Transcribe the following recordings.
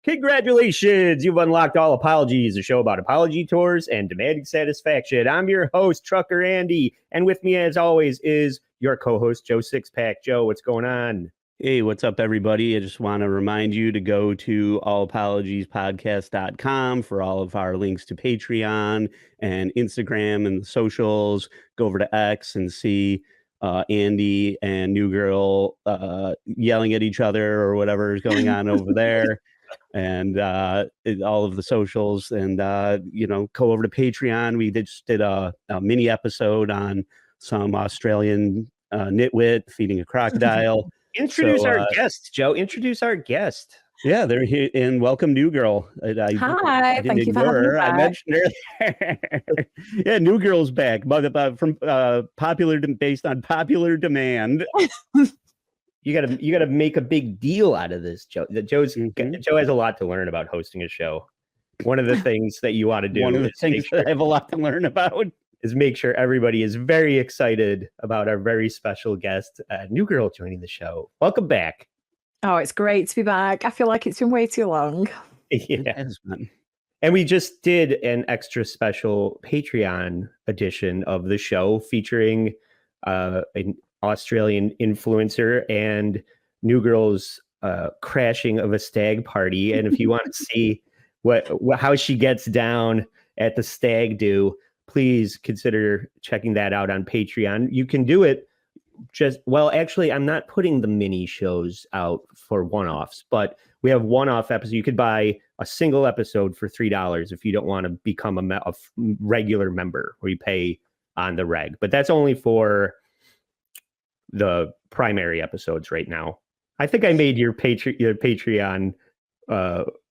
Congratulations! You've unlocked All Apologies, a show about apology tours and demanding satisfaction. I'm your host, Trucker Andy, and with me, as always, is your co-host, Joe Sixpack. Joe, what's going on? Hey, what's up, everybody? I just want to remind you to go to allapologiespodcast.com for all of our links to Patreon and Instagram and the socials. Go over to X and see Andy and New Girl yelling at each other or whatever is going on over there. And all of the socials, and go over to Patreon. We just did a mini episode on some Australian nitwit feeding a crocodile. Introduce our guest, Joe. Introduce our guest. Yeah, they're here, and welcome, New Girl. Hi, thank you for having me back. I mentioned earlier. Yeah, New Girl's back, but from based on popular demand. You gotta make a big deal out of this, Joe. Joe has a lot to learn about hosting a show. One of the things that you want to do, one of the things that I have a lot to learn about, is make sure everybody is very excited about our very special guest, New Girl, joining the show. Welcome back. Oh, it's great to be back. I feel like it's been way too long. Yeah, and we just did an extra special Patreon edition of the show featuring an Australian influencer and New Girl's crashing of a stag party. And if you want to see how she gets down at the Stag Do, please consider checking that out on Patreon. You can do it actually, I'm not putting the mini shows out for one-offs, but we have one-off episodes. You could buy a single episode for $3 if you don't want to become a regular member where you pay on the reg. But that's only for the primary episodes right now. I think I made your Patreon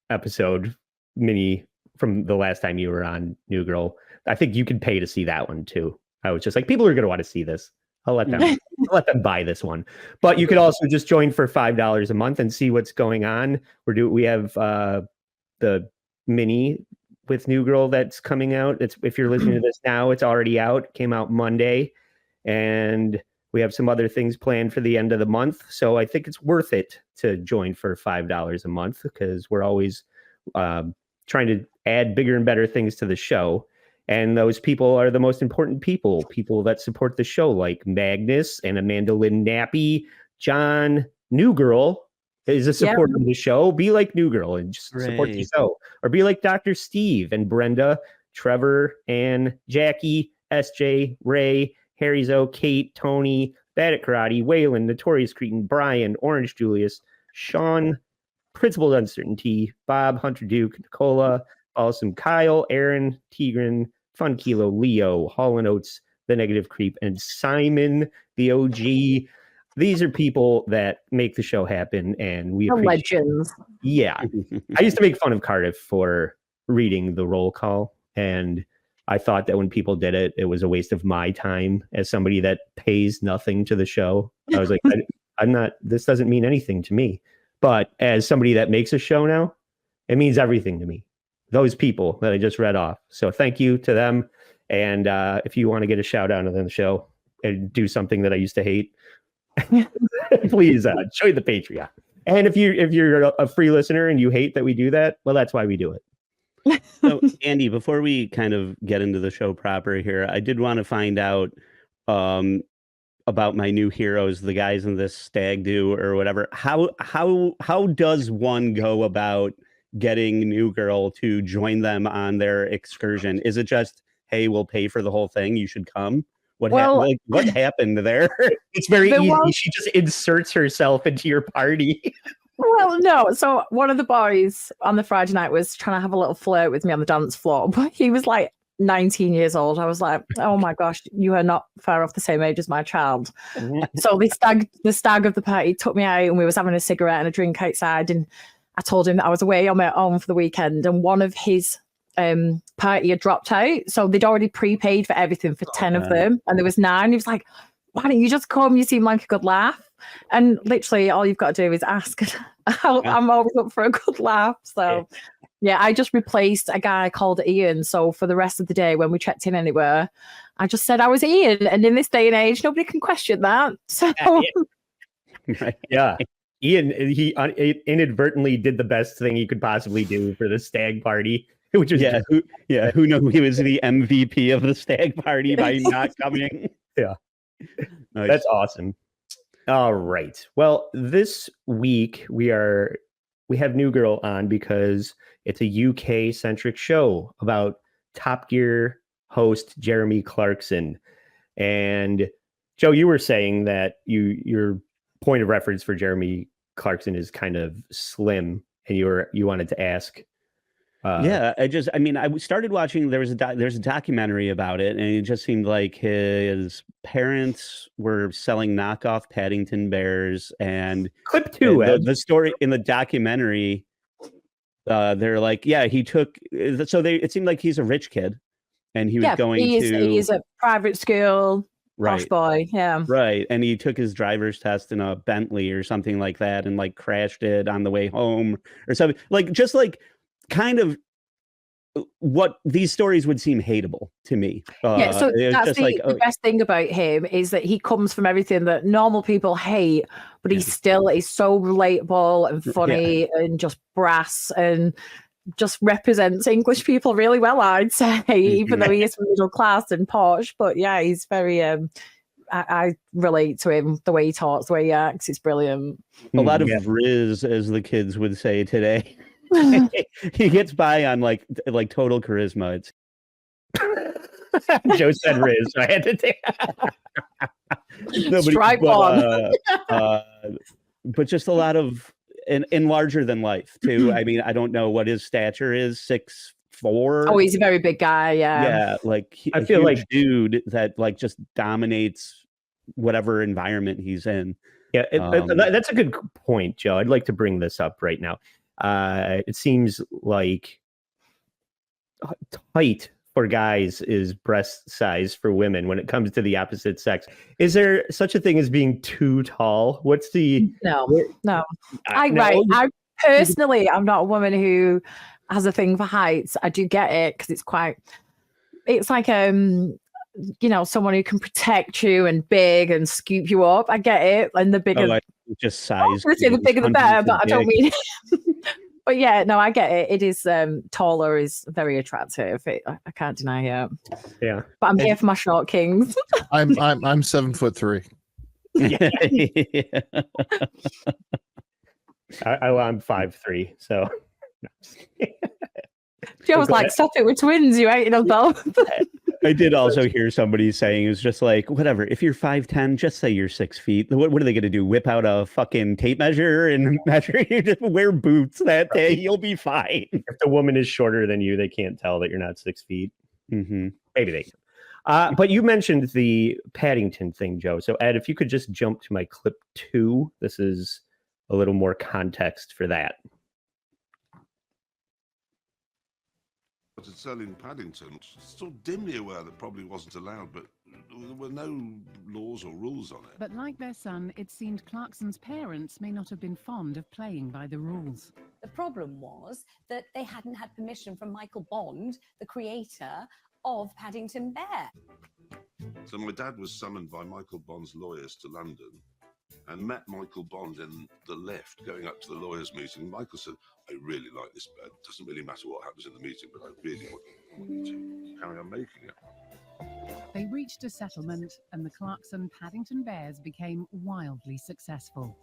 episode mini from the last time you were on, New Girl. I think you could pay to see that one too. I was just like, people are going to want to see this. I'll let them buy this one. But you could also just join for $5 a month and see what's going on. We have the mini with New Girl that's coming out. If you're listening to this now, it's already out. It came out Monday, and we have some other things planned for the end of the month. So I think it's worth it to join for $5 a month, because we're always trying to add bigger and better things to the show. And those people are the most important people that support the show, like Magnus and Amanda Lynn Nappy. John, New Girl is a supporter of the show. Be like New Girl and just support the show. Or be like Dr. Steve and Brenda, Trevor, and Jackie, SJ, Ray, Harry Zoe, Kate, Tony, Bad at Karate, Waylon, Notorious Cretin, Brian, Orange Julius, Sean, Principled Uncertainty, Bob, Hunter Duke, Nicola, Awesome Kyle, Aaron, Tigran, Fun Kilo, Leo, Hall & Oates, The Negative Creep, and Simon, the OG. These are people that make the show happen, and we appreciate legends. Yeah. I used to make fun of Cardiff for reading the roll call, and I thought that when people did it, it was a waste of my time as somebody that pays nothing to the show. I was like, this doesn't mean anything to me. But as somebody that makes a show now, it means everything to me. Those people that I just read off. So thank you to them. And if you want to get a shout out on the show and do something that I used to hate, please join the Patreon. And if you're a free listener and you hate that we do that, well, that's why we do it. So, Andy, before we kind of get into the show proper here, I did want to find out about my new heroes, the guys in this Stag Do or whatever. How does one go about getting New Girl to join them on their excursion? Is it just, hey, we'll pay for the whole thing, you should come? What happened there? It's very easy. She just inserts herself into your party. Well, no. So one of the boys on the Friday night was trying to have a little flirt with me on the dance floor, but he was like 19 years old. I was like, oh my gosh, you are not far off the same age as my child. So the stag of the party took me out, and we was having a cigarette and a drink outside, and I told him that I was away on my own for the weekend, and one of his party had dropped out. So they'd already prepaid for everything for 10 of them, and there was 9. He was like, why don't you just come? You seem like a good laugh. And literally all you've got to do is ask. I'm always up for a good laugh. So yeah, I just replaced a guy called Ian. So for the rest of the day, when we checked in anywhere, I just said I was Ian. And in this day and age, nobody can question that. So yeah. Ian, he inadvertently did the best thing he could possibly do for the stag party, which was who knew he was the MVP of the stag party by not coming? Yeah. Nice. That's awesome. All right. Well, this week we have New Girl on because it's a UK centric show about Top Gear host Jeremy Clarkson. And Joe, you were saying that your point of reference for Jeremy Clarkson is kind of slim, and you wanted to ask. I started watching. There's a documentary about it, and it just seemed like his parents were selling knockoff Paddington bears. And clip 2, the story in the documentary, they're like, yeah, he took. So it seemed like he's a rich kid, and he was he's a private school. Right. Posh boy, yeah. Right. And he took his driver's test in a Bentley or something like that and like crashed it on the way home or something. Like just like kind of what these stories would seem hateable to me. So that's the best thing about him is that he comes from everything that normal people hate, but he still is so relatable and funny and just brass and just represents English people really well, I'd say, even though he is middle class and posh. But yeah, he's very I relate to him, the way he talks, the way he acts. It's brilliant. A lot of Riz, as the kids would say today. He gets by on like total charisma. Joe said Riz, so I had to take strike one. But just a lot of and larger than life too. I mean, I don't know what his stature is, 6'4". Oh, he's a very big guy. Yeah, like I feel like dude that like just dominates whatever environment he's in. Yeah, that's a good point, Joe. I'd like to bring this up right now. It seems like tight for guys is breast size for women when it comes to the opposite sex. Is there such a thing as being too tall? What's the no. I personally, I'm not a woman who has a thing for heights. I do get it because it's like someone who can protect you and big and scoop you up. I get it, and the bigger, just size. I was going to say the bigger the better, but I don't mean. But yeah, no, I get it. It is taller is very attractive. I can't deny it. Yeah, but I'm here for my short kings. I'm 7'3". I'm 5'3", so. Joe was like, "Stop it, we're twins. You ain't them both." I did also hear somebody saying, it's just like, whatever, if you're 5'10", just say you're 6 feet. What are they going to do? Whip out a fucking tape measure and measure? You just wear boots that day. You'll be fine. If the woman is shorter than you, they can't tell that you're not 6 feet. Mm-hmm. Maybe they can. But you mentioned the Paddington thing, Joe. So Ed, if you could just jump to my clip 2, this is a little more context for that. To sell in Paddington, still dimly aware that probably wasn't allowed, but there were no laws or rules on it. But like their son, it seemed Clarkson's parents may not have been fond of playing by the rules. The problem was that they hadn't had permission from Michael Bond, the creator of Paddington Bear. So my dad was summoned by Michael Bond's lawyers to London and met Michael Bond in the lift going up to the lawyers' meeting. Michael said, "I really like this bed. It doesn't really matter what happens in the meeting, but I really want to carry on making it." They reached a settlement and the Clarkson Paddington Bears became wildly successful.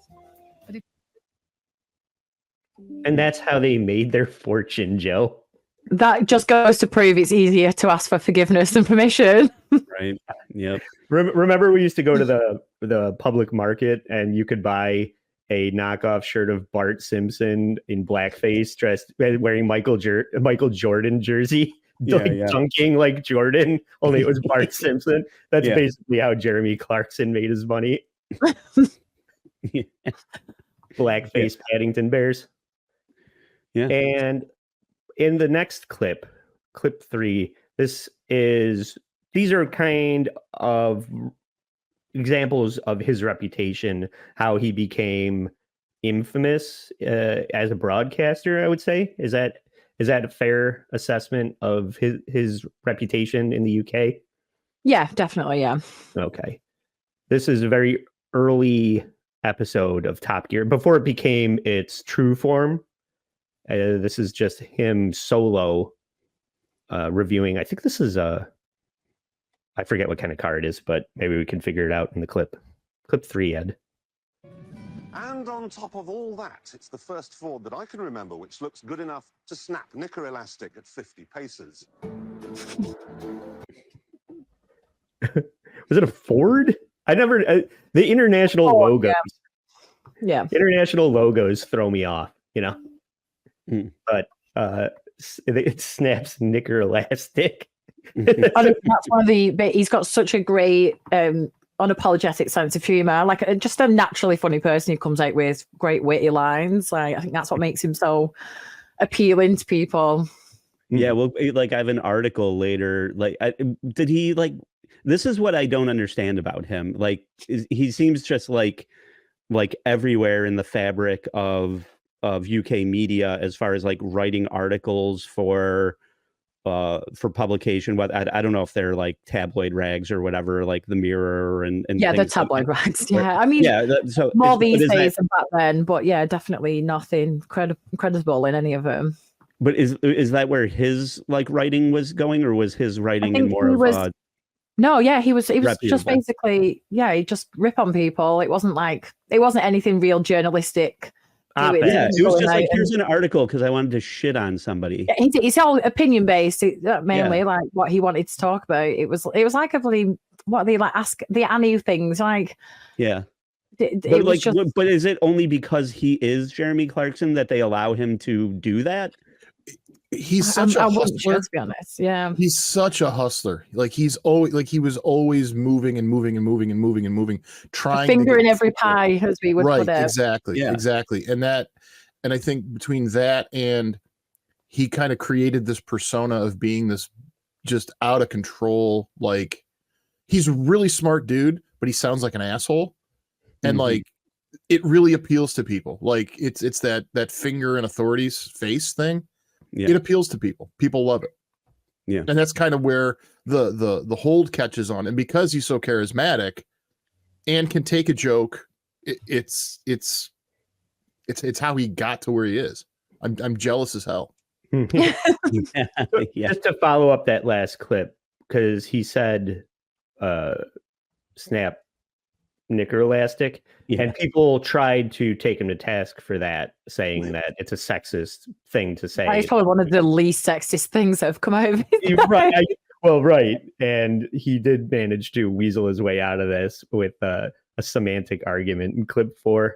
And that's how they made their fortune, Joe. That just goes to prove it's easier to ask for forgiveness than permission. Right. Yep. Remember we used to go to the public market and you could buy a knockoff shirt of Bart Simpson in blackface, dressed wearing Michael Jordan jersey, dunking like Jordan, only it was Bart Simpson. That's basically how Jeremy Clarkson made his money. Blackface Paddington Bears. Yeah. And in the next clip 3, these are kind of examples of his reputation, how he became infamous as a broadcaster, I would say. Is that a fair assessment of his reputation in the UK? Yeah, definitely, yeah. Okay. This is a very early episode of Top Gear before it became its true form. This is just him solo reviewing. I think this is I forget what kind of car it is, but maybe we can figure it out in the clip. Clip 3, Ed. And on top of all that, it's the first Ford that I can remember which looks good enough to snap knicker elastic at 50 paces. Was it a Ford? I never. The international logos. Yeah. International logos throw me off, you know. But it snaps knicker elastic. I think that's one of the. He's got such a great unapologetic sense of humor, like just a naturally funny person who comes out with great witty lines. Like I think that's what makes him so appealing to people. Yeah, well, like I have an article later. Like, did he like? This is what I don't understand about him. Like, he seems just like everywhere in the fabric of UK media as far as like writing articles for publication. What I don't know if they're like tabloid rags or whatever, like the Mirror and yeah, they're tabloid rags. Yeah, I mean, so more these days than back then, but yeah, definitely nothing credible in any of them. But is that where his like writing was going, or was his writing in more of no, yeah, he was just basically, yeah, he just rip on people. It wasn't anything real journalistic. Yeah, it was just like, here's an article because I wanted to shit on somebody. Yeah, it's all opinion based, mainly like what he wanted to talk about. It was like what they like ask the Annie things, like but is it only because he is Jeremy Clarkson that they allow him to do that? He's such a hustler. To be honest, yeah, he's such a hustler. Like he was always moving and moving and moving and moving and moving, trying finger in every pie, as we would put it. Exactly. And I think between that and he kind of created this persona of being this just out of control. Like he's a really smart dude, but he sounds like an asshole, and like it really appeals to people. Like it's that finger in authority's face thing. Yeah. It appeals to people. People love it. Yeah. And that's kind of where the hold catches on. And because he's so charismatic and can take a joke, it's how he got to where he is. I'm jealous as hell. Just to follow up that last clip, because he said snap knicker elastic, and people tried to take him to task for that, saying that it's a sexist thing to say. It's probably one of the least sexist things that have come out of it. Right. And he did manage to weasel his way out of this with a semantic argument in clip 4.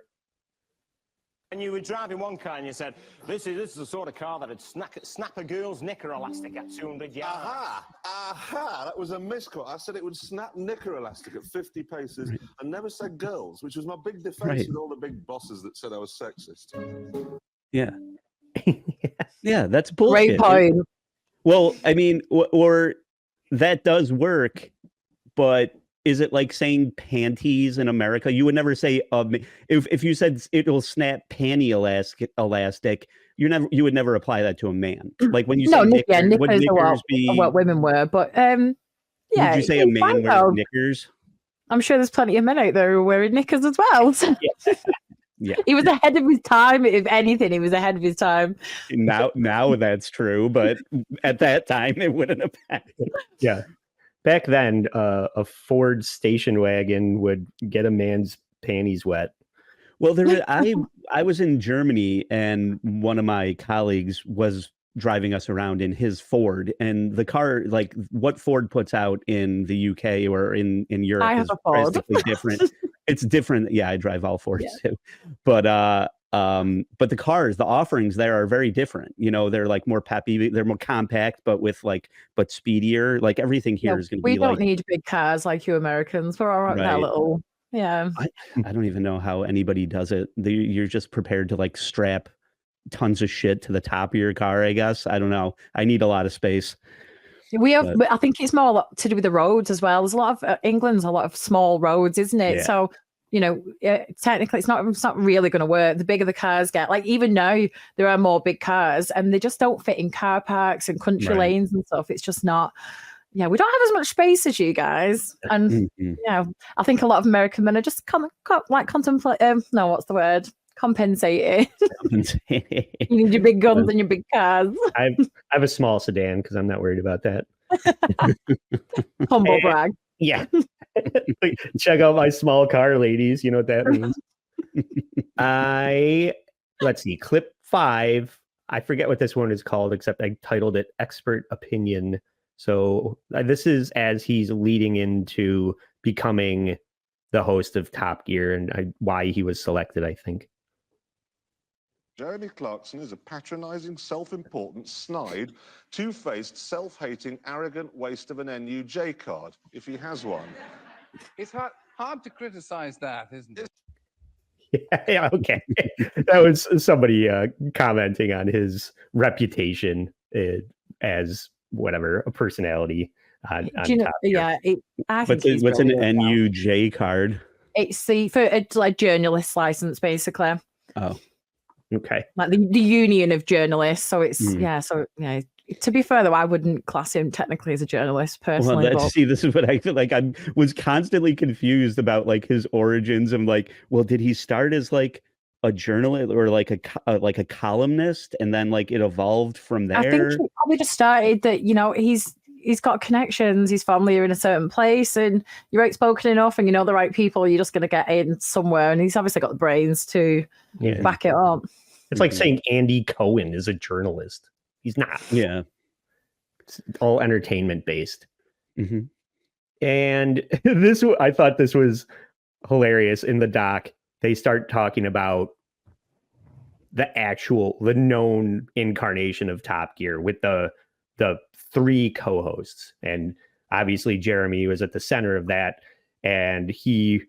And you were driving one car and you said, this is the sort of car that'd snap a girl's knicker elastic at 200 yards. Aha, that was a misquote. I said it would snap knicker elastic at 50 paces. I never said girls, which was my big defense with all the big bosses that said I was sexist. Yeah. Yeah, that's bullshit. Great point. Well, I mean, or that does work, but is it like saying panties in America? You would never say if you said it will snap panty elastic. You would never apply that to a man. Like when you say knickers, would knickers be what women were? But yeah, would you say a man wears knickers? I'm sure there's plenty of men out there who are wearing knickers as well. So. Yeah, he was ahead of his time. If anything, he was ahead of his time. Now that's true, but at that time it wouldn't have happened. Yeah. Back then, a Ford station wagon would get a man's panties wet. Well, I was in Germany, and one of my colleagues was driving us around in his Ford, and the car, like what Ford puts out in the UK or in Europe, is drastically different. It's different. Yeah, I drive all Fords too, but the cars, the offerings there are very different. You know, they're like more peppy, they're more compact, but speedier. Like everything here is going to be. We don't need big cars like you Americans. We're all right with our little. Yeah. I don't even know how anybody does it. You're just prepared to like strap tons of shit to the top of your car, I guess. I don't know. I need a lot of space. But I think it's more to do with the roads as well. There's a lot of England's a lot of small roads, isn't it? Yeah. So, you know, technically it's not really going to work. The bigger the cars get, like even now there are more big cars and they just don't fit in car parks and country lanes and stuff. It's just not yeah, we don't have as much space as you guys, and I think a lot of American men are just contemplate. No, what's the word? Compensated. You need your big guns and your big cars. I have a small sedan because I'm not worried about that. Humble brag. Yeah. Check out my small car, ladies. You know what that means. Let's see, clip 5. I forget what this one is called, except I titled it Expert Opinion. So this is as he's leading into becoming the host of Top Gear and why he was selected, I think. Jeremy Clarkson is a patronising, self-important, snide, two-faced, self-hating, arrogant waste of an NUJ card, if he has one. It's hard to criticise that, isn't it? Yeah, okay. That was somebody commenting on his reputation as whatever, a personality on Top Gear. I think what's an NUJ card? It's like journalist license, basically. Oh. Okay. Like the union of journalists. So it's To be fair, though, I wouldn't class him technically as a journalist personally. Well, see, this is what I feel like. I was constantly confused about like his origins. I'm like, well, did he start as like a journalist or like a columnist, and then like it evolved from there? I think he probably just started that. You know, he's got connections. His family are in a certain place, and you're outspoken enough, and you know the right people. You're just going to get in somewhere, and he's obviously got the brains to back it up. It's like saying Andy Cohen is a journalist. He's not. Yeah. It's all entertainment based. Mm-hmm. And I thought this was hilarious. In the doc, they start talking about the known incarnation of Top Gear with the 3 co-hosts. And obviously Jeremy was at the center of that. And he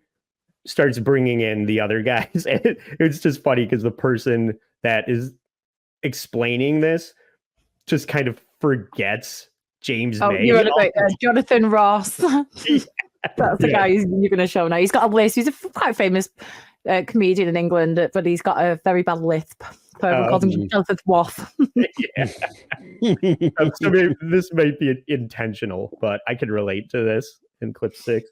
starts bringing in the other guys. And it's just funny because the person that is explaining this just kind of forgets James May. You're about Jonathan Ross. That's the guy you're going to show now. He's got a lisp. He's a quite famous comedian in England, but he's got a very bad lisp. So everyone calls him Jonathan Waff. So maybe this might be intentional, but I can relate to this in clip 6.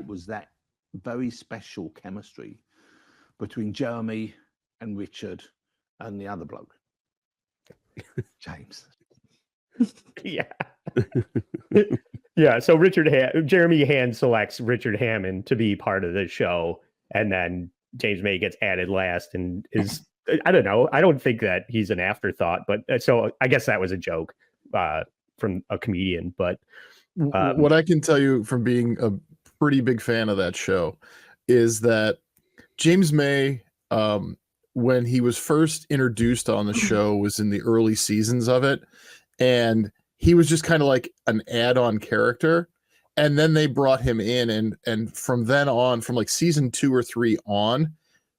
It was that very special chemistry between Jeremy and Richard and the other bloke. James. Yeah. Yeah. So Jeremy hand selects Richard Hammond to be part of the show, and then James May gets added last and is I don't know. I don't think that he's an afterthought, but so I guess that was a joke from a comedian. But what I can tell you from being a pretty big fan of that show is that James May, when he was first introduced on the show, was in the early seasons of it, and he was just kind of like an add-on character, and then they brought him in, and from then on, from like season 2 or 3 on,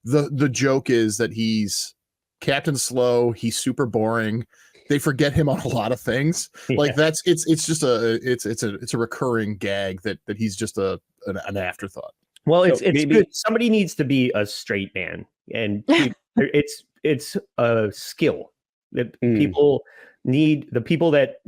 the joke is that he's Captain Slow, he's super boring. They forget him on a lot of things. Yeah. Like it's just a recurring gag that he's just an afterthought. Well, it's good. Somebody needs to be a straight man, and it's a skill that people need. The people that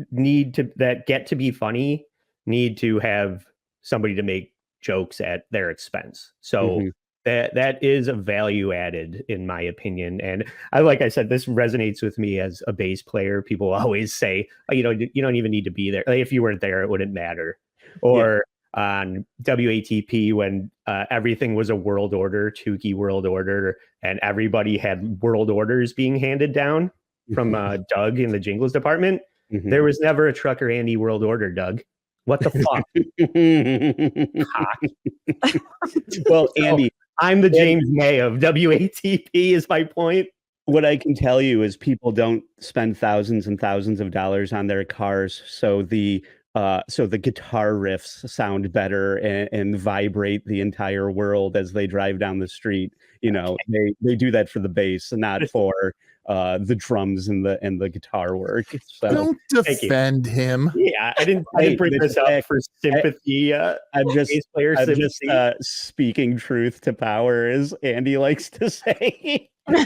get to be funny need to have somebody to make jokes at their expense. So that is a value added, in my opinion. And like I said, this resonates with me as a bass player. People always say, oh, you don't even need to be there. Like, if you weren't there, it wouldn't matter. Or on WATP, when everything was a world order, Tukey world order, and everybody had world orders being handed down from Doug in the jingles department. There was never a Trucker Andy world order, Doug. What the fuck? Well, Andy, I'm the James May of WATP is my point. What I can tell you is people don't spend thousands and thousands of dollars on their cars, so the guitar riffs sound better and vibrate the entire world as they drive down the street. You know, they do that for the bass, not for the drums and the guitar work. So don't defend him. Yeah, I didn't bring this up for sympathy. I'm just speaking truth to power, as Andy likes to say. I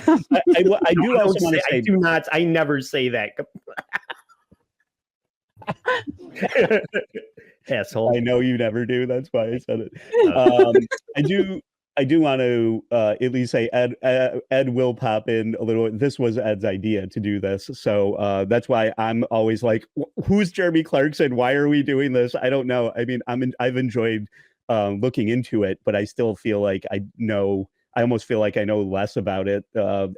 do also want to say, I never say that. Asshole. I know you never do. That's why I said it. I do want to at least say Ed will pop in a little. This was Ed's idea to do this, so that's why I'm always like, "Who's Jeremy Clarkson? Why are we doing this?" I don't know. I mean, I've enjoyed looking into it, but I still feel like I almost feel like I know less about it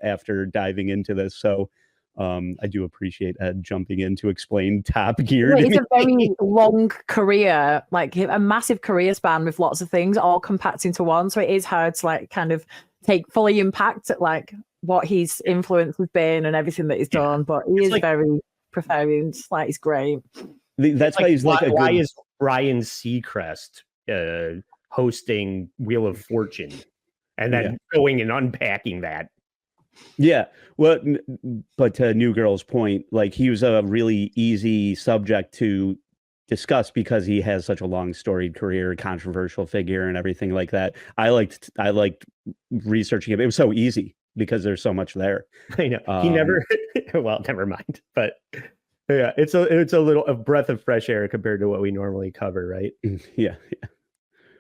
after diving into this. So I do appreciate Ed jumping in to explain Top Gear. It's a very long career, like a massive career span with lots of things all compact into one. So it is hard to like kind of take fully impact at like what his influence has been and everything that he's done. But he is like, very profound. Like he's great. That's why he's like a good... Why is Ryan Seacrest hosting Wheel of Fortune and then going and unpacking that? Yeah, well, but to New Girl's point, like he was a really easy subject to discuss because he has such a long storied career, controversial figure, and everything like that. I liked researching it. It was so easy because there's so much there. I know he never. Well, never mind. But yeah, it's a breath of fresh air compared to what we normally cover, right? Yeah.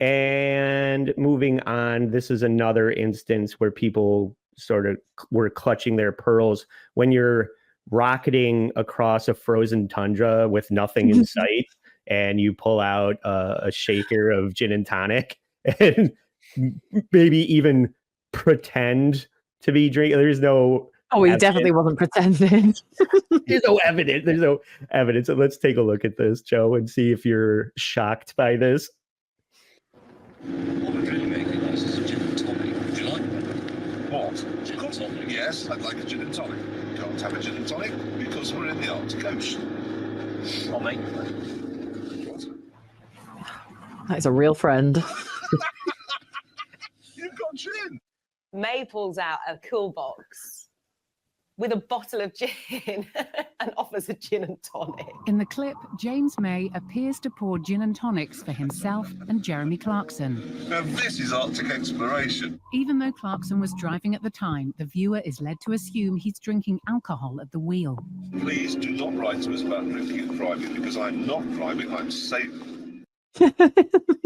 And moving on, this is another instance where people sort of were clutching their pearls when you're rocketing across a frozen tundra with nothing in sight and you pull out a shaker of gin and tonic and maybe even pretend to be drinking. There's no he definitely wasn't pretending. There's no evidence. So let's take a look at this, Joe, and see if you're shocked by this. What we're really making is a gin and tonic. Would you like what? Gin and tonic. Yes, I'd like a gin and tonic. Can't have a gin and tonic because we're in the Arctic Ocean. I'll make what? That is a real friend. You've got gin. May pulls out a cool box with a bottle of gin and offers a gin and tonic. In the clip, James May appears to pour gin and tonics for himself and Jeremy Clarkson. Now this is Arctic exploration. Even though Clarkson was driving at the time, the viewer is led to assume he's drinking alcohol at the wheel. Please do not write to us about drinking and driving because I'm not driving, I'm sailing.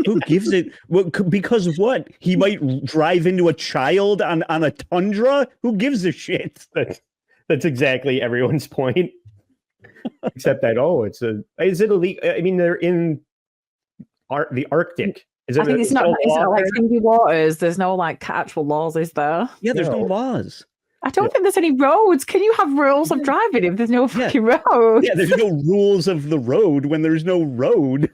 Who gives it? Well, because what? He might drive into a child on a tundra? Who gives a shit? That's exactly everyone's point. Except that, is it illegal? I mean, they're in the Arctic. I think it's not like Cindy waters. There's no like actual laws, is there? Yeah, there's no laws. I don't think there's any roads. Can you have rules of driving if there's no fucking road? Yeah, there's no rules of the road when there's no road.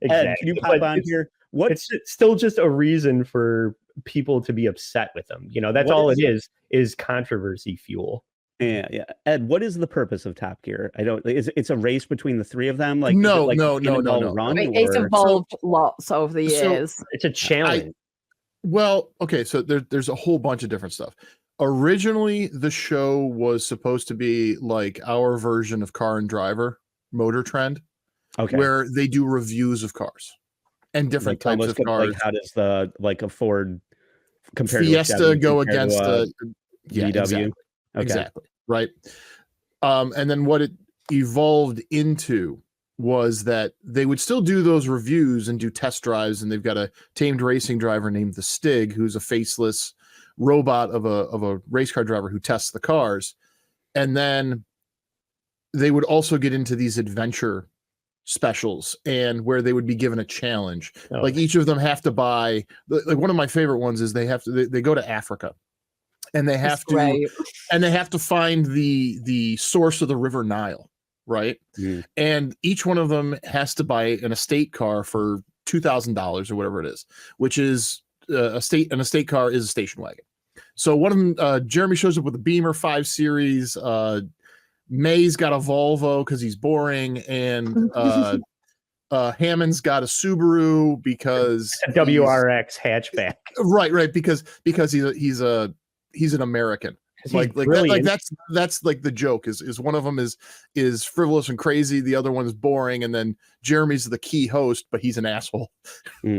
Exactly. Ed, can you pop on here? It's still just a reason for people to be upset with them. That's all it is controversy fuel. Yeah. Ed, what is the purpose of Top Gear? It's a race between the three of them. Like no. It's evolved lots over the years. So it's a challenge. So there's a whole bunch of different stuff. Originally, the show was supposed to be like our version of Car and Driver, Motor Trend, where they do reviews of cars and different types of cars. Like how does a Ford compared Fiesta to go against the VW? Exactly. Right. And then what it evolved into was that they would still do those reviews and do test drives, and they've got a tamed racing driver named the Stig, who's a faceless robot of a race car driver who tests the cars. And then they would also get into these adventure specials and where they would be given a challenge. Like each of them have to buy, like one of my favorite ones is they go to Africa and they have to find the source of the River Nile, right? And each one of them has to buy an estate car for $2,000 or whatever it is, which is an estate car is a station wagon. So one of them, Jeremy shows up with a Beamer 5 Series. May's got a Volvo because he's boring, and Hammond's got a Subaru because a WRX hatchback. Right, because he's an American. That's like the joke is one of them is frivolous and crazy, the other one is boring, and then Jeremy's the key host, but he's an asshole.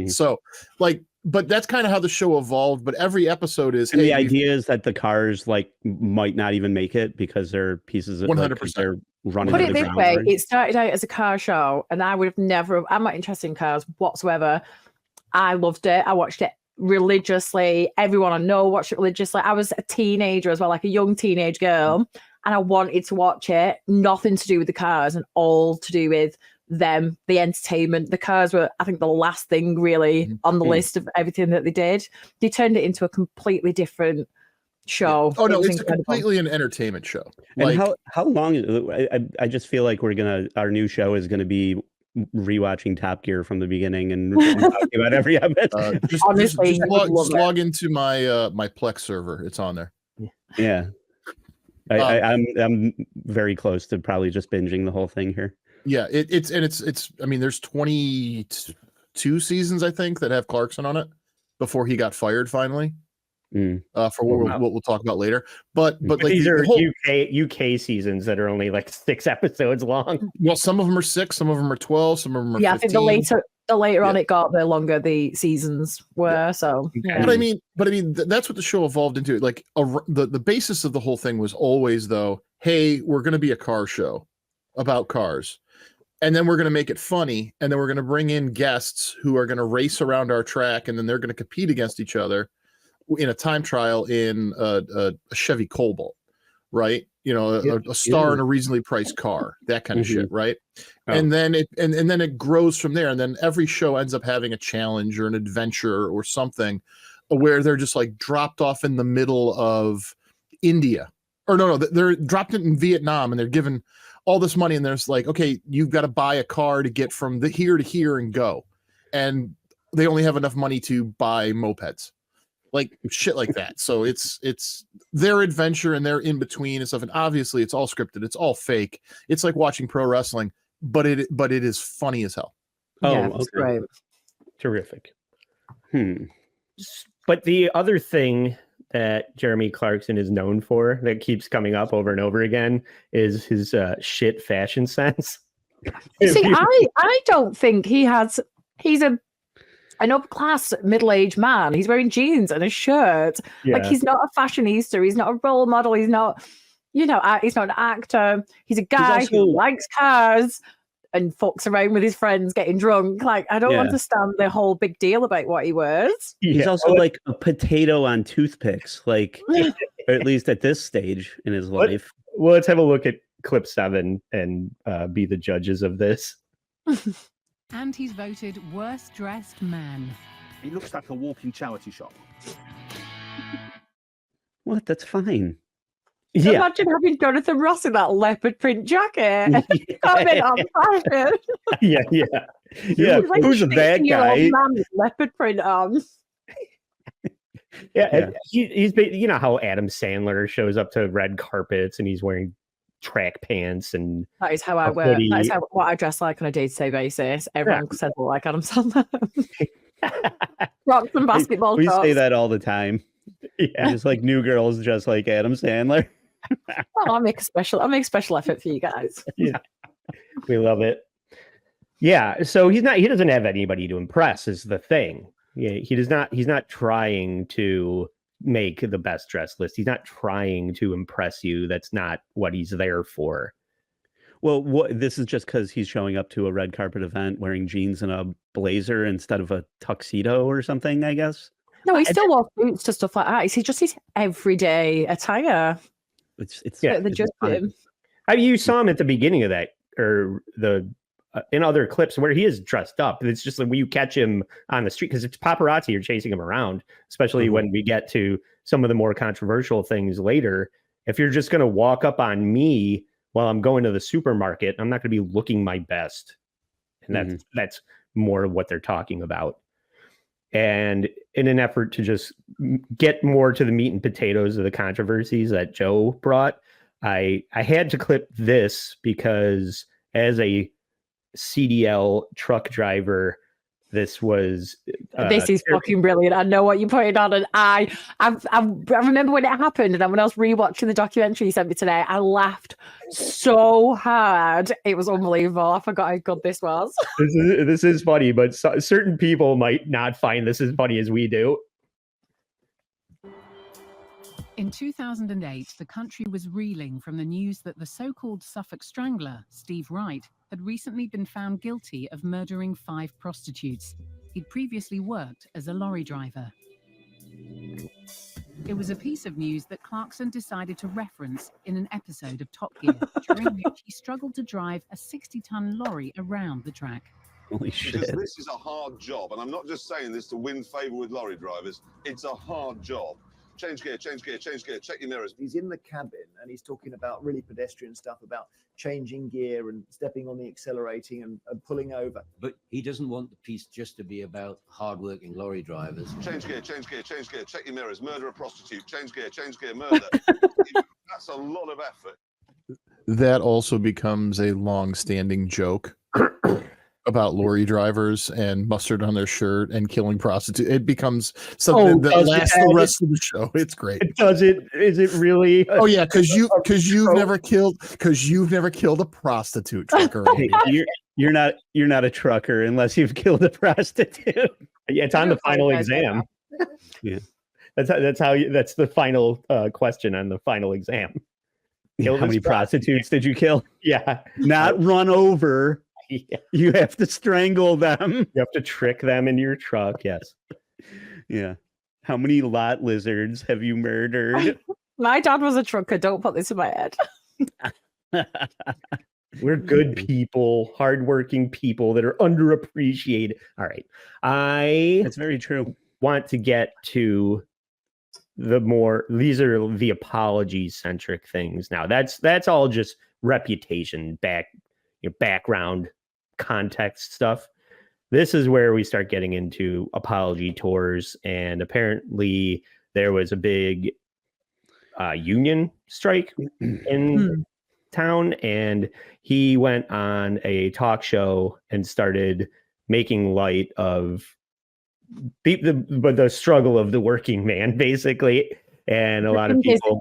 So like but that's kind of how the show evolved. But every episode is, And hey, the idea is that the cars like might not even make it because they're pieces of 100%. they're running. Put it this way, underground. it started out as a car show, and I would have never. I'm not interested in cars whatsoever. I loved it. I watched it religiously. Everyone I know watched it religiously. I was a teenager as well, like a young teenage girl, and I wanted to watch it. Nothing to do with the cars, and all to do with them, the entertainment. The cars were, I think, the last thing really on the list of everything that they did. They turned it into a completely different show. Oh no, was it's incredible. completely an entertainment show. And how long? I just feel like our new show is gonna be rewatching Top Gear from the beginning and talking about every episode. Honestly, just you would love log into my my Plex server. It's on there. Yeah, I'm very close to probably just binging the whole thing here. Yeah, it's. I mean, there's 22 seasons I think that have Clarkson on it before he got fired finally. For what we'll talk about later. But like these are the whole, UK seasons that are only like 6 episodes long. Well, some of them are 6, some of them are 12, some of them are 15. I think the later on it got, the longer the seasons were. So, yeah. But I mean, that's what the show evolved into. Like the basis of the whole thing was always though, hey, we're going to be a car show about cars. And then we're going to make it funny. And then we're going to bring in guests who are going to race around our track. And then they're going to compete against each other in a time trial in a Chevy Cobalt, right? You know, a star in a reasonably priced car, that kind of shit, right? Oh. And then it grows from there. And then every show ends up having a challenge or an adventure or something where they're just like dropped off in the middle of India. Or no, they're dropped in Vietnam and they're given all this money and there's like, okay, you've got to buy a car to get from here to here and go. And they only have enough money to buy mopeds. Like shit like that. So it's their adventure and they're in between and stuff. And obviously it's all scripted. It's all fake. It's like watching pro wrestling, but it is funny as hell. Oh, yeah, okay. Great. Terrific. But the other thing that Jeremy Clarkson is known for that keeps coming up over and over again is his shit fashion sense. See, I don't think he's an upper-class middle-aged man. He's wearing jeans and a shirt. Yeah. Like, he's not a fashionista. He's not a role model. He's not, he's not an actor. He's a guy who likes cars and fucks around with his friends getting drunk. Like, I don't understand the whole big deal about what he wears. He's also like a potato on toothpicks, like, or at least at this stage in his life. Well, let's have a look at clip 7 and be the judges of this. And he's voted worst dressed man. He looks like a walking charity shop. What? That's fine. Yeah. Imagine having Jonathan Ross in that leopard print jacket. Comment on fashion. Yeah. Like Who's that guy? Man with leopard print on. Yeah. He's you know how Adam Sandler shows up to red carpets and he's wearing track pants and that is how I wear. That is what I dress like on a day-to-day basis. Everyone says I like Adam Sandler. Rocks and basketball We shorts. say that all the time. Yeah, it's like new girls just like Adam Sandler. I'll make a special effort for you guys. Yeah. We love it. Yeah, so he doesn't have anybody to impress is the thing. Yeah, he's not trying to make the best dress list. He's not trying to impress you. That's not what he's there for. Well, this is just because he's showing up to a red carpet event wearing jeans and a blazer instead of a tuxedo or something, I guess. No, he still wore boots to stuff like that. He's just his everyday attire. It's I mean, you saw him at the beginning of that, or in other clips where he is dressed up. It's just like when you catch him on the street, because it's paparazzi, you're chasing him around, especially when we get to some of the more controversial things later. If you're just going to walk up on me while I'm going to the supermarket, I'm not going to be looking my best. And that's more of what they're talking about. And in an effort to just get more to the meat and potatoes of the controversies that Joe brought, I had to clip this because as a CDL truck driver, this was This is fucking brilliant. I know what you're putting on, and I remember when it happened, and when I was rewatching the documentary you sent me today, I laughed so hard. It was unbelievable. I forgot how good this was. This is funny, but certain people might not find this as funny as we do. In 2008, the country was reeling from the news that the so-called Suffolk Strangler, Steve Wright, had recently been found guilty of murdering 5 prostitutes. He'd previously worked as a lorry driver. It was a piece of news that Clarkson decided to reference in an episode of Top Gear, during which he struggled to drive a 60-ton lorry around the track. Holy shit. Because this is a hard job, and I'm not just saying this to win favour with lorry drivers. It's a hard job. Change gear, change gear, change gear, check your mirrors. He's in the cabin and he's talking about really pedestrian stuff, about changing gear and stepping on the accelerating and pulling over. But he doesn't want the piece just to be about hardworking lorry drivers. Change gear, change gear, change gear, check your mirrors, murder a prostitute, change gear, murder. That's a lot of effort. That also becomes a long-standing joke about lorry drivers and mustard on their shirt and killing prostitutes. It becomes something that lasts the rest of the show. It's great. Does it? Is it really? Oh yeah, because you've never killed a prostitute, trucker. You're not a trucker unless you've killed a prostitute. Yeah, it's on the final exam. Yeah, that's the final question on the final exam. How many prostitutes did you kill? Yeah, not run over. Yeah. You have to strangle them. You have to trick them into your truck. Yes. Yeah. How many lot lizards have you murdered? My dad was a trucker. Don't put this in my head. We're good people, hardworking people that are underappreciated. All right. That's very true. Want to get to these are the apology centric things. Now that's all just reputation, background context stuff. This is where we start getting into apology tours, and apparently there was a big union strike in town, and he went on a talk show and started making light of the struggle of the working man, basically. And a lot of people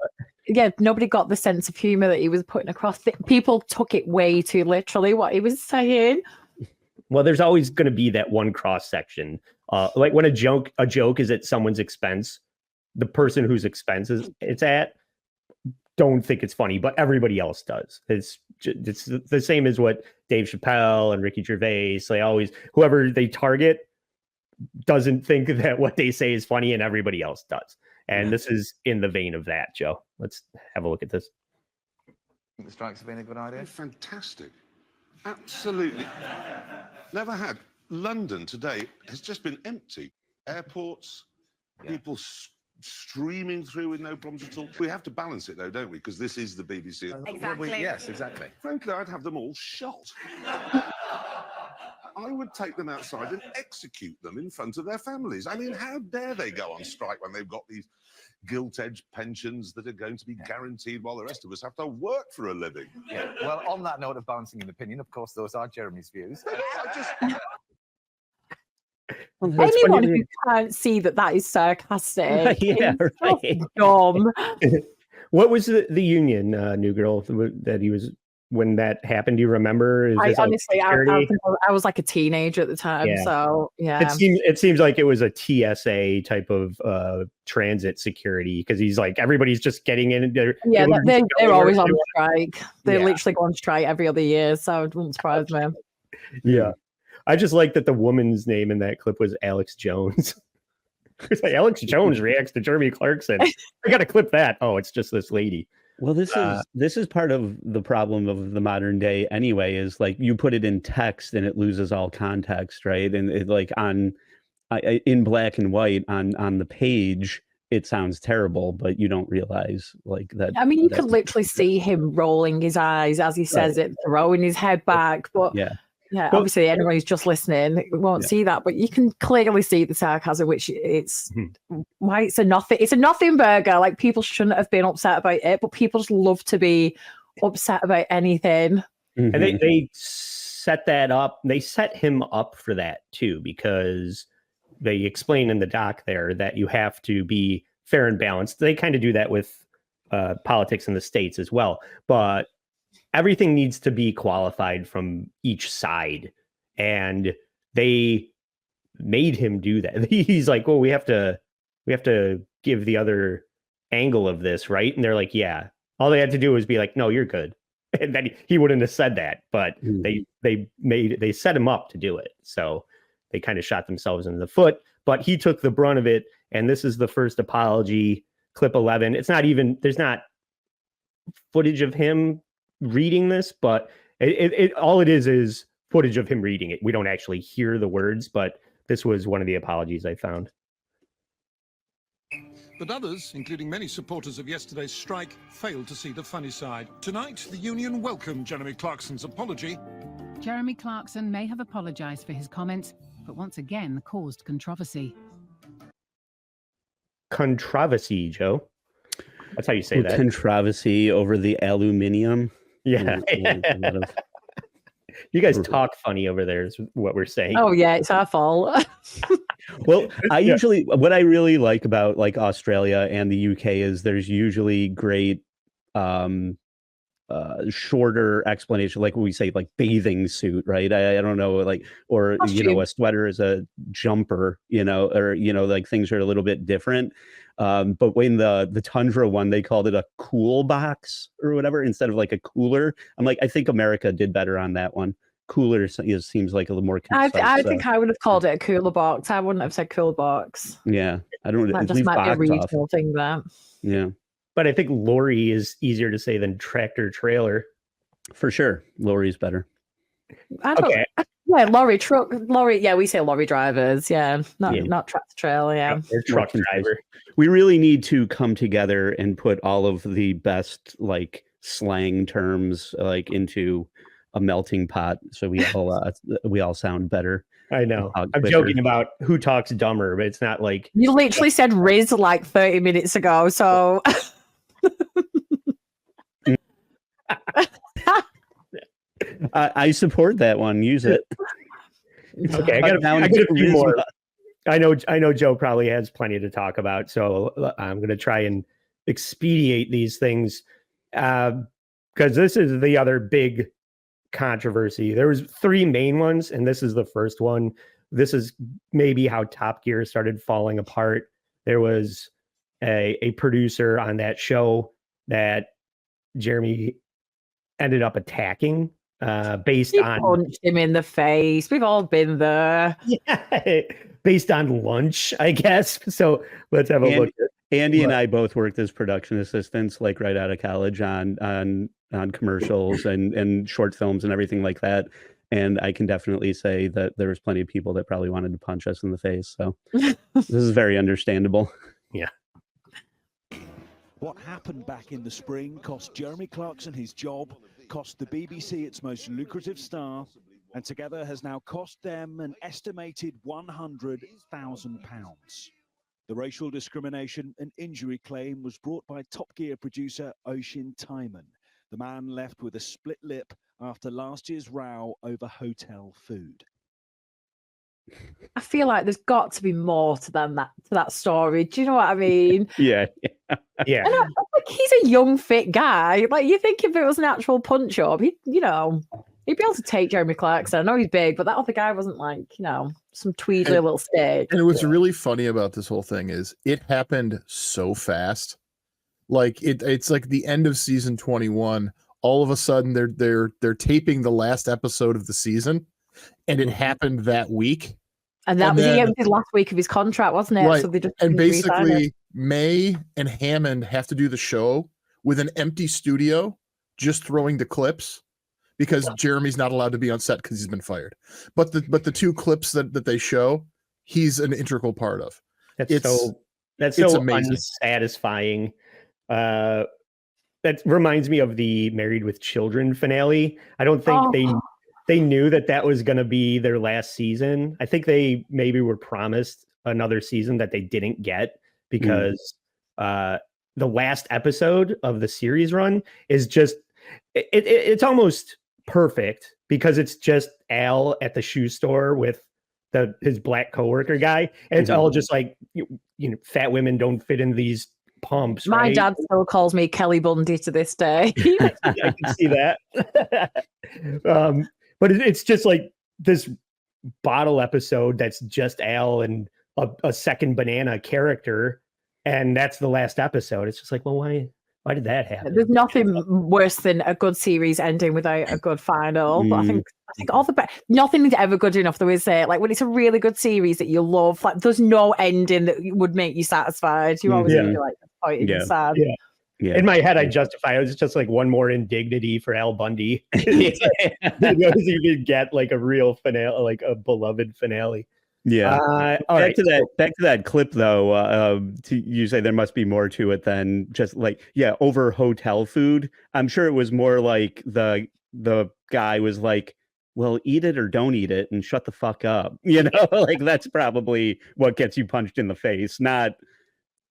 nobody got the sense of humor that he was putting across. People took it way too literally what he was saying. Well, there's always going to be that one cross section, like when a joke is at someone's expense, the person whose expenses it's at don't think it's funny, but everybody else does. It's the same as what Dave Chappelle and Ricky Gervais, whoever they target doesn't think that what they say is funny, and everybody else does. And this is in the vein of that, Joe. Let's have a look at this. The strikes have been a good idea. Fantastic. Absolutely. Never had. London today has just been empty. Airports, people streaming through with no problems at all. We have to balance it though, don't we? Because this is the BBC. Exactly. Yes, exactly. Frankly, I'd have them all shot. I would take them outside and execute them in front of their families. I mean, how dare they go on strike when they've got these gilt-edged pensions that are going to be guaranteed while the rest of us have to work for a living? Yeah. Well, on that note of balancing an opinion, of course, those are Jeremy's views. Anyone who can't see that is sarcastic. Yeah, right. Dumb. What was the union, New Girl, that he was when that happened? Do you remember? I was like a teenager at the time, so yeah. It seems like it was a TSA type of transit security, because he's like, everybody's just getting in. They're always on strike. They literally go on strike every other year, so it wouldn't surprise me. Yeah, I just like that the woman's name in that clip was Alex Jones. It's like Alex Jones reacts to Jeremy Clarkson. I got to clip that. Oh, it's just this lady. Well, this is part of the problem of the modern day anyway, is like you put it in text and it loses all context, right? And it, like in black and white on the page, it sounds terrible, but you don't realize like that. I mean, you can literally see him rolling his eyes as he says it, throwing his head back. But obviously anyone who's just listening won't see that, but you can clearly see the sarcasm, which it's why it's a nothing burger. Like, people shouldn't have been upset about it, but people just love to be upset about anything. And they set that up. They set him up for that too, because they explain in the doc there that you have to be fair and balanced. They kind of do that with politics in the States as well, but everything needs to be qualified from each side. And they made him do that. He's like, well, we have to give the other angle of this, right? And they're like, yeah. All they had to do was be like, no, you're good. And then he wouldn't have said that, but they set him up to do it. So they kind of shot themselves in the foot, but he took the brunt of it. And this is the first apology, clip 11. It's not even, there's not footage of him reading this, but all it is footage of him reading it. We don't actually hear the words, but this was one of the apologies I found. But others, including many supporters of yesterday's strike, failed to see the funny side. Tonight, the union welcomed Jeremy Clarkson's apology. Jeremy Clarkson may have apologised for his comments, but once again caused controversy. Controversy, Joe. That's how you say that. Controversy over the aluminium. Yeah. You guys talk funny over there is what we're saying. Oh, yeah, it's our fault. Well, what I really like about like Australia and the UK is there's usually great shorter explanation, like we say, like bathing suit, right? I don't know, like, or a sweater is a jumper, or like things are a little bit different. But when the Tundra one, they called it a cool box or whatever instead of like a cooler. I'm like, I think America did better on that one. Cooler seems like a little more concise. I think I would have called it a cooler box. I wouldn't have said cool box. Yeah, I don't. That just might be a regional thing there. Yeah, but I think lorry is easier to say than tractor trailer. For sure, lorry's better. Okay. Yeah, lorry. Yeah, we say lorry drivers. Yeah, not tractor trailer. Yeah, or truck driver. We really need to come together and put all of the best like slang terms like into a melting pot, so we all sound better. I know. I'm joking about who talks dumber, but it's not like you literally said Riz like 30 minutes ago. So I support that one. Use it. Okay, I got a few more. I know Joe probably has plenty to talk about, so I'm going to try and expedite these things because this is the other big controversy. There was 3 main ones, and this is the first one. This is maybe how Top Gear started falling apart. There was a producer on that show that Jeremy ended up attacking based on punched him in the face. We've all been there. Yeah, based on lunch, I guess. So let's have a look. Andy and I both worked as production assistants, like right out of college on commercials and short films and everything like that. And I can definitely say that there was plenty of people that probably wanted to punch us in the face. So this is very understandable. Yeah. What happened back in the spring cost Jeremy Clarkson his job, cost the BBC its most lucrative star, and together has now cost them an estimated £100,000. The racial discrimination and injury claim was brought by Top Gear producer Oisin Timon, the man left with a split lip after last year's row over hotel food. I feel like there's got to be more to that story. Do you know what I mean? Yeah. Yeah. And like, he's a young, fit guy. Like, you think if it was an actual punch up, he'd be able to take Jeremy Clarkson. I know he's big, but that other guy wasn't like, some tweedly little stick. And what's really funny about this whole thing is it happened so fast. Like it's like the end of season 21. All of a sudden they're taping the last episode of the season, and it happened that week. And that was the last week of his contract, wasn't it? Right. So they just and basically May and Hammond have to do the show with an empty studio, just throwing the clips because Jeremy's not allowed to be on set because he's been fired. But the 2 clips that they show, he's an integral part of. That's so amazing. Unsatisfying. That reminds me of the Married with Children finale. I don't think they knew that was going to be their last season. I think they maybe were promised another season that they didn't get because the last episode of the series run is just it's almost perfect because it's just Al at the shoe store with his black coworker guy, and it's all just like fat women don't fit in these pumps. My right? dad still calls me Kelly Bundy to this day. I can see that. But it's just like this bottle episode that's just Al and a second banana character, and that's the last episode. It's just like, well, why did that happen? There's nothing worse than a good series ending without a good final. But I think all the nothing is ever good enough, though, is it? Like when it's a really good series that you love, like there's no ending that would make you satisfied. You always feel like disappointed and sad. Yeah. In my head, I justify it. It's just like one more indignity for Al Bundy. Because you could get like a real finale, like a beloved finale. Yeah. Back to that clip though. You say there must be more to it than just like over hotel food. I'm sure it was more like the guy was like, well, eat it or don't eat it and shut the fuck up. Like that's probably what gets you punched in the face. Not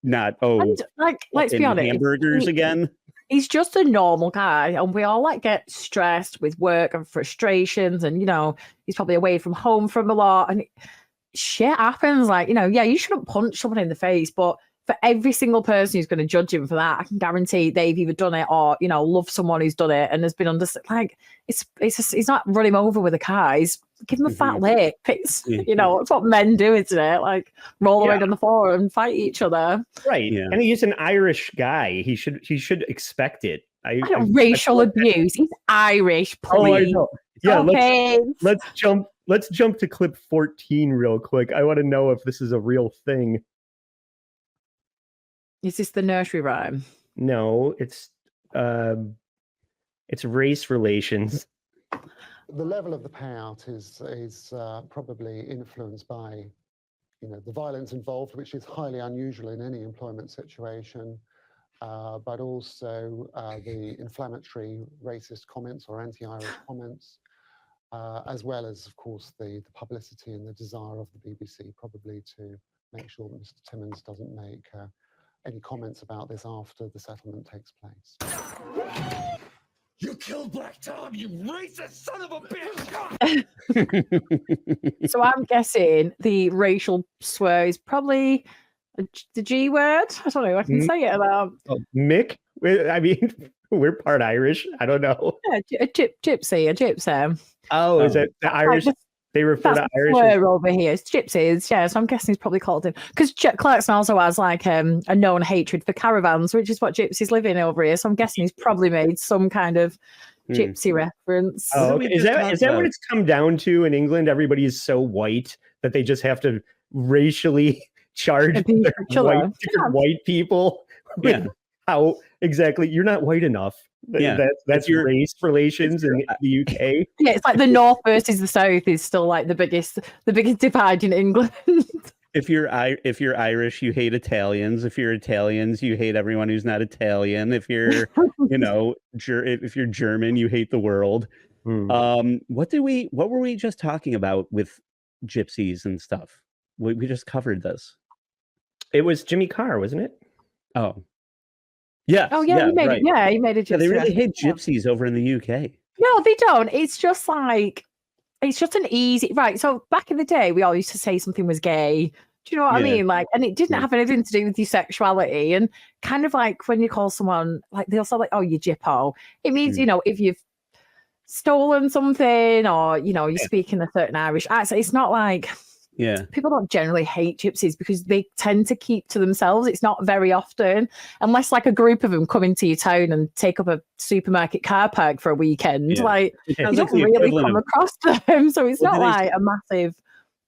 let's be honest, hamburgers again. He's just a normal guy, and we all like get stressed with work and frustrations, and he's probably away from home from a lot, and shit happens. Like you shouldn't punch someone in the face, but for every single person who's going to judge him for that, I can guarantee they've either done it or love someone who's done it and has been understood. Like he's not run him over with a car. He's give him a fat lip. It's it's what men do, isn't it? Like roll around on the floor and fight each other. Right. Yeah. And he's an Irish guy. He should expect it. Racial abuse. He's Irish, please. I know. Yeah. Okay. Let's jump to clip 14 real quick. I want to know if this is a real thing. Is this the nursery rhyme? No, it's race relations. The level of the payout is probably influenced by, the violence involved, which is highly unusual in any employment situation, but also the inflammatory racist comments or anti-Irish comments, as well as, of course, the publicity and the desire of the BBC probably to make sure that Mr. Timmins doesn't make any comments about this after the settlement takes place. You killed Black Tom, you racist son of a bitch! So I'm guessing the racial swear is probably the G word. I don't know. I can say it about Mick. I mean, we're part Irish. I don't know. Yeah, a gypsy. Oh, is it the Irish? They refer to Irish slur over here. It's gypsies, yeah. So I'm guessing he's probably called him because Clarkson also has like a known hatred for caravans, which is what gypsies live in over here. So I'm guessing he's probably made some kind of gypsy reference. Oh, okay. Is that what it's come down to in England? Everybody is so white that they just have to racially charge different white people. Yeah. How exactly? You're not white enough. Yeah, that's your race relations in the UK. Yeah, it's like the North versus the South is still like the biggest divide in England. If you're Irish, you hate Italians. If you're Italians, you hate everyone who's not Italian. If you're if you're German, you hate the world. What were we just talking about with gypsies and stuff? We just covered this. It was Jimmy Carr, wasn't it? Oh. Yeah. Oh yeah, he made right. it. Yeah, he made a gypsy. Yeah, they really hate reference. gypsies over in the UK. No, they don't. It's just like it's just an easy right. So back in the day, we all used to say something was gay. Do you know what I mean? Like, and it didn't have anything to do with your sexuality. And kind of like when you call someone like they'll say like, "Oh, you gyppo." It means if you've stolen something or you're speaking a certain Irish accent. It's not like. Yeah. People don't generally hate gypsies because they tend to keep to themselves. It's not very often, unless like a group of them come into your town and take up a supermarket car park for a weekend. Yeah. Like you don't really come across them. So it's not like a massive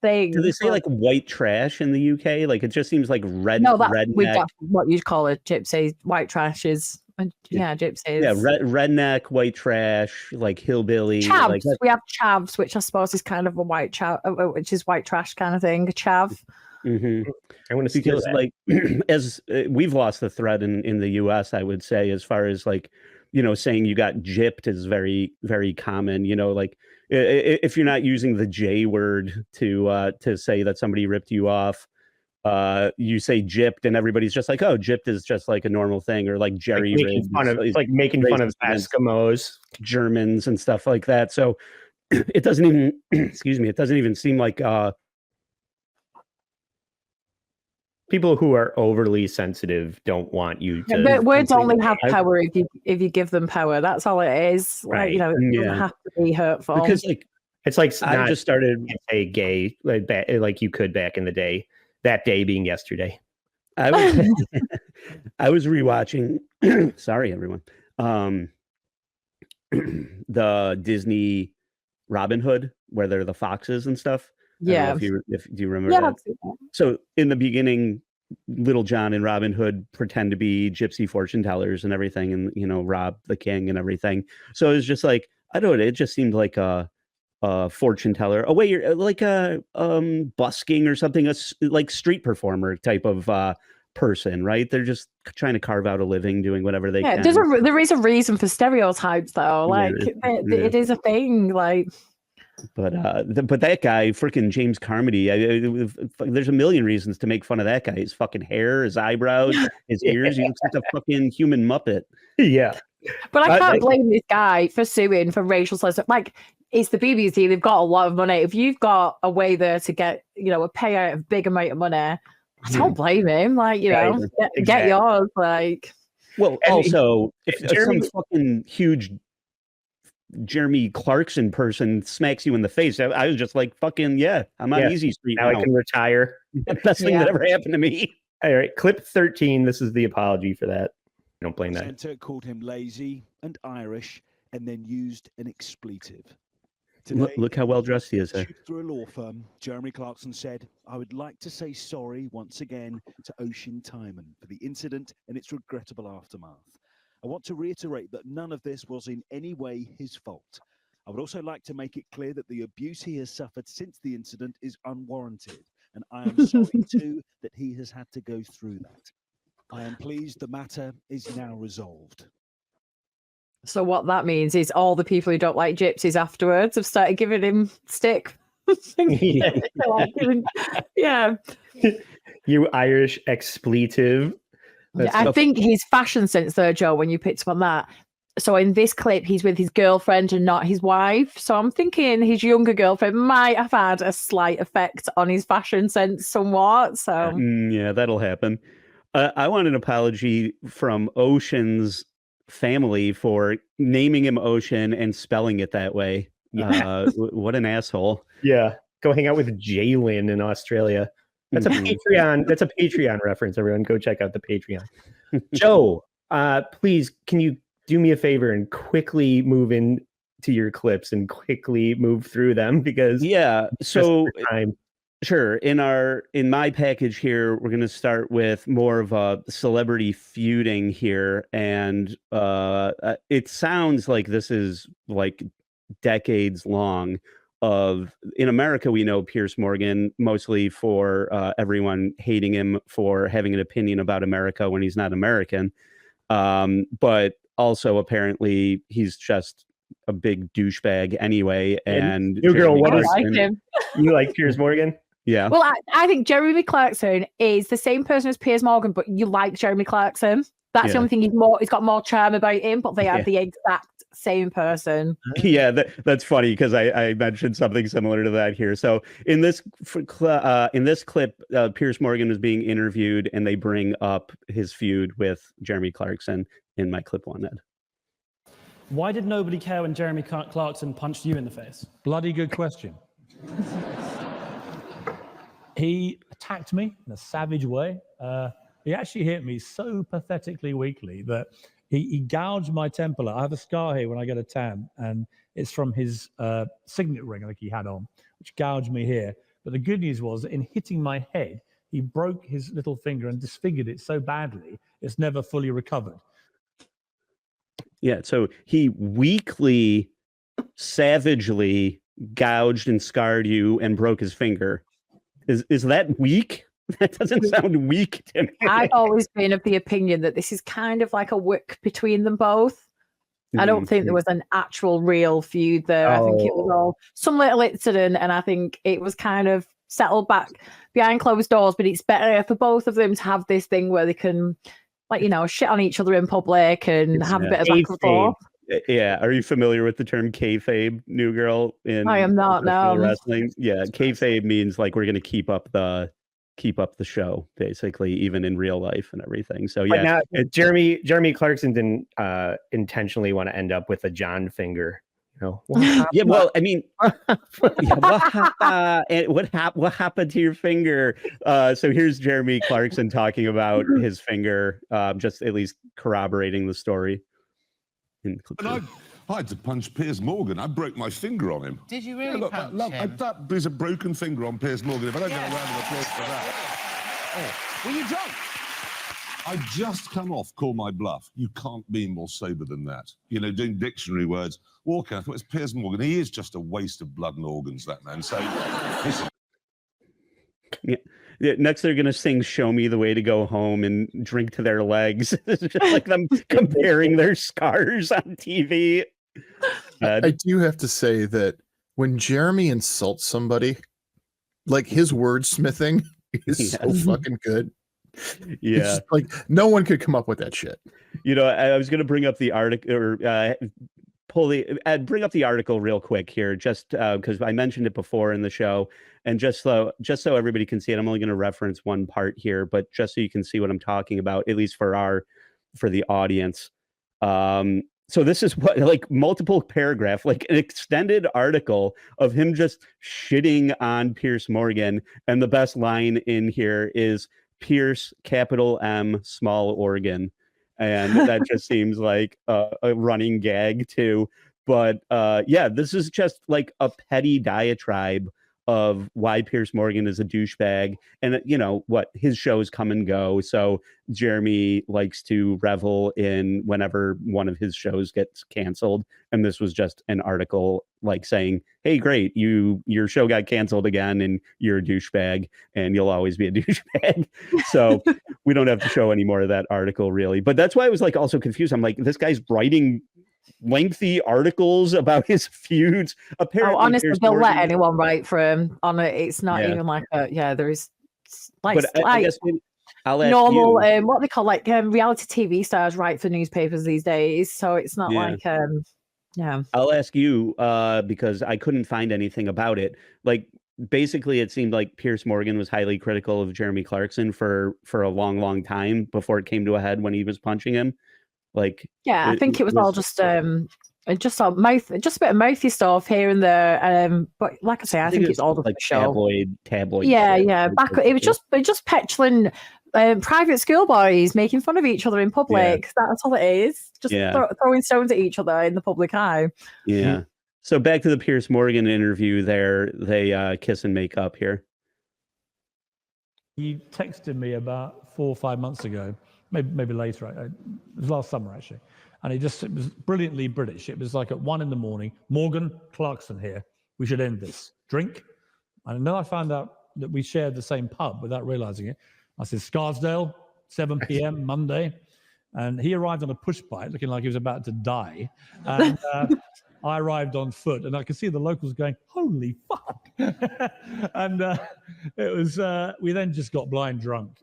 thing. Do they say like white trash in the UK? Like it just seems like redneck. That's what you'd call a gypsy. White trash is gypsies. Yeah, redneck, white trash, like hillbilly. Chavs. Like we have chavs, which I suppose is kind of a white chav, which is white trash kind of thing. A chav. Mm-hmm. I want to steal that. Like as we've lost the thread in the US, I would say, as far as like saying you got gypped is very, very common. Like if you're not using the J word to say that somebody ripped you off, you say gypped and everybody's just like, oh, gypped is just like a normal thing, or like jerry rigged. It's like making fun of Eskimos, Germans and stuff like that. So it doesn't even excuse me, it doesn't even seem like people who are overly sensitive don't want you to. But words only have power if you give them power. That's all it is. Right. Like, you know, it doesn't have to be hurtful. because like It's like I just started say gay like you could back in the day. That day being yesterday. I was I was rewatching. Sorry, everyone. The Disney Robin Hood, where they're the foxes and stuff. I don't know if do you remember that? So in the beginning, Little John and Robin Hood pretend to be gypsy fortune tellers and everything, and rob the king and everything. So it was just like, I don't know. It just seemed like a fortune teller, a way you're like a busking or something, like street performer type of person, right? They're just trying to carve out a living, doing whatever they can. There is a reason for stereotypes, though. Like it is a thing. Like, but that guy, freaking James Carmody, there's a million reasons to make fun of that guy. His fucking hair, his eyebrows, his ears. He looks like a fucking human Muppet. Yeah. But I can't blame this guy for suing for racial slurs. Like, it's the BBC. They've got a lot of money. If you've got a way there to get, a payout of big amount of money, I don't blame him. Like, get yours. Like, well, also, if some fucking huge Jeremy Clarkson person smacks you in the face, I was just like, fucking I'm on easy street now. I can retire. Best thing that ever happened to me. All right, clip 13. This is the apology for that. I don't blame that. Centre called him lazy and Irish, and then used an expletive. Today, Look how well dressed he is. Through a law firm, Jeremy Clarkson said, "I would like to say sorry once again to Oisin Timon for the incident and its regrettable aftermath. I want to reiterate that none of this was in any way his fault. I would also like to make it clear that the abuse he has suffered since the incident is unwarranted, and I am sorry too that he has had to go through that. I am pleased the matter is now resolved." so what that means is all the people who don't like gypsies afterwards have started giving him stick. Yeah. You Irish expletive. I think his fashion sense, though, Joe, when you picked up on that. So in this clip, he's with his girlfriend and not his wife. So I'm thinking his younger girlfriend might have had a slight effect on his fashion sense somewhat. So yeah, that'll happen. I want an apology from Ocean's family for naming him Ocean and spelling it that way. What an asshole. Yeah. Go hang out with Jalen in Australia. That's a Patreon. That's a Patreon reference. Everyone go check out the Patreon. Joe, please, can you do me a favor and quickly move in to your clips and quickly move through them, because so sure. In my package here, we're going to start with more of a celebrity feuding here, and it sounds like this is like decades long. In America, we know Piers Morgan mostly for everyone hating him for having an opinion about America when he's not American, but also apparently he's just a big douchebag anyway. And New Girl, what is like him? You like Piers Morgan? Yeah. Well, I think Jeremy Clarkson is the same person as Piers Morgan, but you like Jeremy Clarkson. That's the only thing. He's got more charm about him, but they are the exact same person. Yeah, that's funny because I mentioned something similar to that here. So in this clip, Piers Morgan is being interviewed, and they bring up his feud with Jeremy Clarkson in my clip one, Ed. Why did nobody care when Jeremy Clarkson punched you in the face? Bloody good question. He attacked me in a savage way. He actually hit me so pathetically weakly that he gouged my temple. I have a scar here when I get a tan, and it's from his signet ring I think he had on, which gouged me here. But the good news was that in hitting my head, he broke his little finger and disfigured it so badly, it's never fully recovered. Yeah, so he weakly, savagely gouged and scarred you and broke his finger. Is that weak? That doesn't sound weak to me. I've always been of the opinion that this is kind of like a work between them both. I don't think there was an actual real feud there. I think it was all some little incident, and I think it was kind of settle back behind closed doors, but it's better for both of them to have this thing where they can, like, you know, shit on each other in public and have a bit of back and forth. Yeah, are you familiar with the term kayfabe, New Girl? In I am not, professional no. wrestling. Yeah, kayfabe means like we're going to keep up the show, basically, even in real life and everything. So But yeah, now, Jeremy Clarkson didn't intentionally want to end up with a John finger. You know? Yeah, well, I mean, what happened to your finger? So here's Jeremy Clarkson talking about his finger, just at least corroborating the story. And I had to punch Piers Morgan. I broke my finger on him. Did you really punch him? There's a broken finger on Piers Morgan. If I don't get a round of applause for that. Oh. Were you drunk? I just come off Call My Bluff. You can't be more sober than that. You know, doing dictionary words. Walker, I thought it's Piers Morgan. He is just a waste of blood and organs, that man. So, listen. Yeah, next they're gonna sing "Show Me the Way to Go Home" and drink to their legs. It's just like them comparing their scars on TV. I do have to say that when Jeremy insults somebody, like his wordsmithing is so fucking good. Yeah, it's just like no one could come up with that shit. You know, I was gonna bring up the article or bring up the article real quick here, just because I mentioned it before in the show. And just so everybody can see it, I'm only going to reference one part here, but just so you can see what I'm talking about, at least for the audience. So this is what, like, multiple paragraph, like an extended article of him just shitting on Piers Morgan. And the best line in here is Pierce, capital M, small organ. And that just seems like a running gag too. But yeah, this is just like a petty diatribe of why Piers Morgan is a douchebag. And you know what, his shows come and go, so Jeremy likes to revel in whenever one of his shows gets canceled. And this was just an article like saying, hey, great, your show got canceled again and you're a douchebag and you'll always be a douchebag. So we don't have to show any more of that article, really. But that's why I was like also confused. I'm like, this guy's writing lengthy articles about his feuds. Apparently, honestly, they'll let anyone write for him on it. It's not Yeah. even like there is like, But I guess I'll ask normal you. what they call like reality TV stars write for newspapers these days. So it's not Yeah. like yeah. I'll ask you because I couldn't find anything about it. Like, basically, it seemed like Piers Morgan was highly critical of Jeremy Clarkson for a long, long time before it came to a head when he was punching him. Like, Yeah, I think it was all just a bit of mouthy stuff here and there. But like I say, I think it's all just like a show. tabloid. Yeah, shit. yeah. It was just petulant private schoolboys making fun of each other in public. That's all it is. Just throwing stones at each other in the public eye. Yeah. So back to the Piers Morgan interview there. They kiss and make up here. He texted me about 4 or 5 months ago, maybe later. It was last summer, actually. And it was brilliantly British. It was like at 1 a.m, Morgan, Clarkson here. We should end this. Drink. And then I found out that we shared the same pub without realizing it. I said, Scarsdale, 7 p.m, Monday. And he arrived on a push bike looking like he was about to die. And I arrived on foot, and I could see the locals going, holy fuck. And it was, we then just got blind drunk.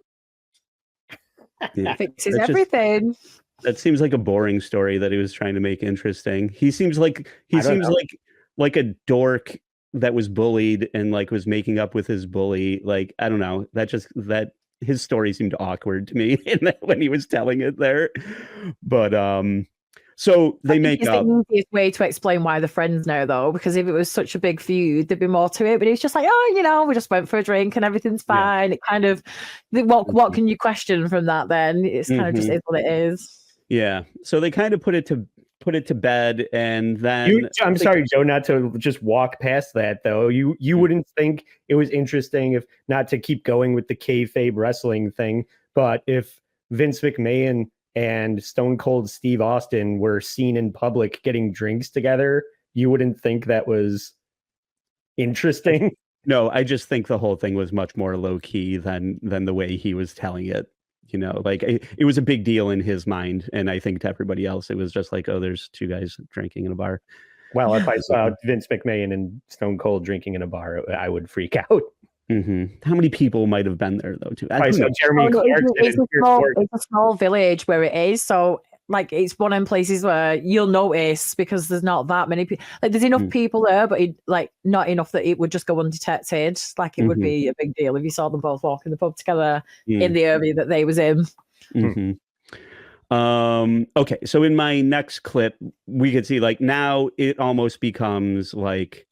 Yeah. Fixes everything. That seems like a boring story that he was trying to make interesting. He seems like a dork that was bullied and like was making up with his bully. Like, I don't know. That his story seemed awkward to me when he was telling it there. But so they make up. The easiest way to explain why they're friends now, though, because if it was such a big feud, there'd be more to it. But it's just like, oh, you know, we just went for a drink and everything's fine. Yeah. It kind of, what can you question from that? Then it's kind of just is what it is. Yeah. So they kind of put it to bed, and then I'm sorry, Joe, not to just walk past that though. You wouldn't think it was interesting, if not to keep going with the kayfabe wrestling thing, but if Vince McMahon and Stone Cold Steve Austin were seen in public getting drinks together, you wouldn't think that was interesting? No, I just think the whole thing was much more low key than the way he was telling it. You know, like it was a big deal in his mind, and I think to everybody else, it was just like, oh, there's two guys drinking in a bar. Well, if I saw Vince McMahon and Stone Cold drinking in a bar, I would freak out. How many people might have been there though? Too. Right, so Jeremy Clarkson it's a small village where it is. So like it's one of them places where you'll notice because there's not that many people. Like there's enough people there, but like not enough that it would just go undetected. Like it would be a big deal if you saw them both walking the pub together in the area that they was in. Okay, so in my next clip, we could see like now it almost becomes like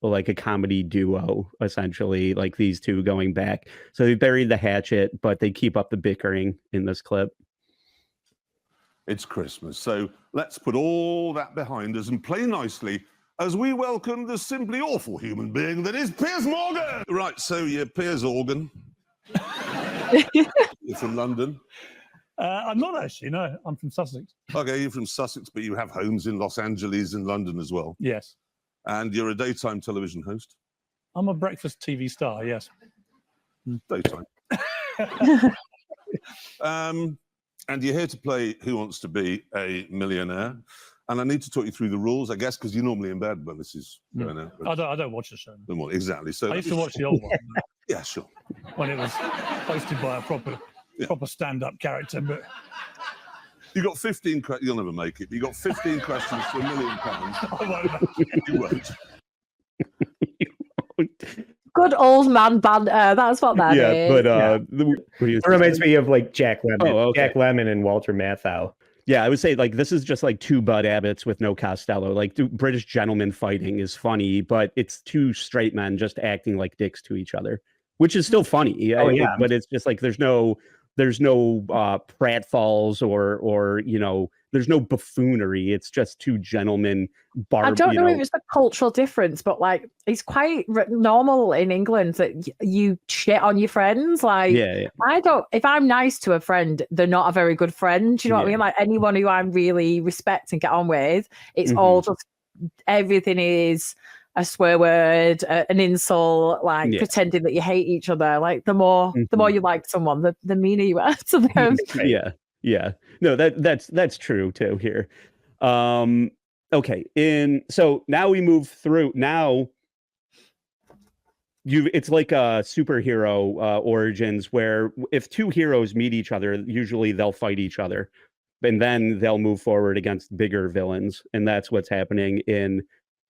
a comedy duo, essentially, like these two going back. So they buried the hatchet, but they keep up the bickering in this clip. It's Christmas, so let's put all that behind us and play nicely as we welcome the simply awful human being that is Piers Morgan. Right, so you're Piers Organ. You're from London. I'm not actually, no. I'm from Sussex. Okay, you're from Sussex, but you have homes in Los Angeles and London as well. Yes. And you're a daytime television host. I'm a breakfast TV star, yes. Daytime. And you're here to play Who Wants to Be a Millionaire. And I need to talk you through the rules, I guess, because you're normally in bed when this is going out. I don't watch the show. Well, exactly. So I used to watch the old one. Yeah, sure. When it was hosted by a proper stand-up character, but you got 15 questions. You'll never make it. You got 15 questions for £1 million. I won't. You won't. Good old man banter. That's what that is. But it reminds me of like Jack Lemmon, Jack Lemmon and Walter Matthau. Yeah, I would say like this is just like two Bud Abbotts with no Costello. Like British gentlemen fighting is funny, but it's two straight men just acting like dicks to each other, which is still funny. But it's just like there's no pratfalls or there's no buffoonery. It's just two gentlemen. I don't know if it's a cultural difference, but like it's quite normal in England that you shit on your friends. Like, I don't. If I'm nice to a friend, they're not a very good friend. Do you know what I mean? Like anyone who I really respect and get on with, it's all just everything is a swear word, an insult, like pretending that you hate each other. Like the more you like someone, the meaner you are to them. Yeah. No, that's true too here. Okay. So now we move through. Now it's like a superhero origins where if two heroes meet each other, usually they'll fight each other, and then they'll move forward against bigger villains, and that's what's happening in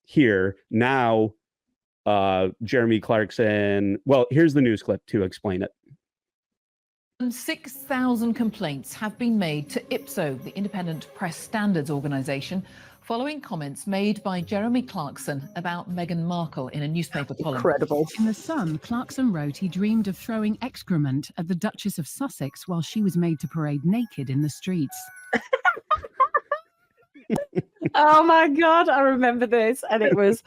here now. Jeremy Clarkson. Well, here's the news clip to explain it. 6,000 complaints have been made to IPSO, the Independent Press Standards Organisation, following comments made by Jeremy Clarkson about Meghan Markle in a newspaper column. Incredible. In The Sun, Clarkson wrote he dreamed of throwing excrement at the Duchess of Sussex while she was made to parade naked in the streets. Oh my God, I remember this, and it was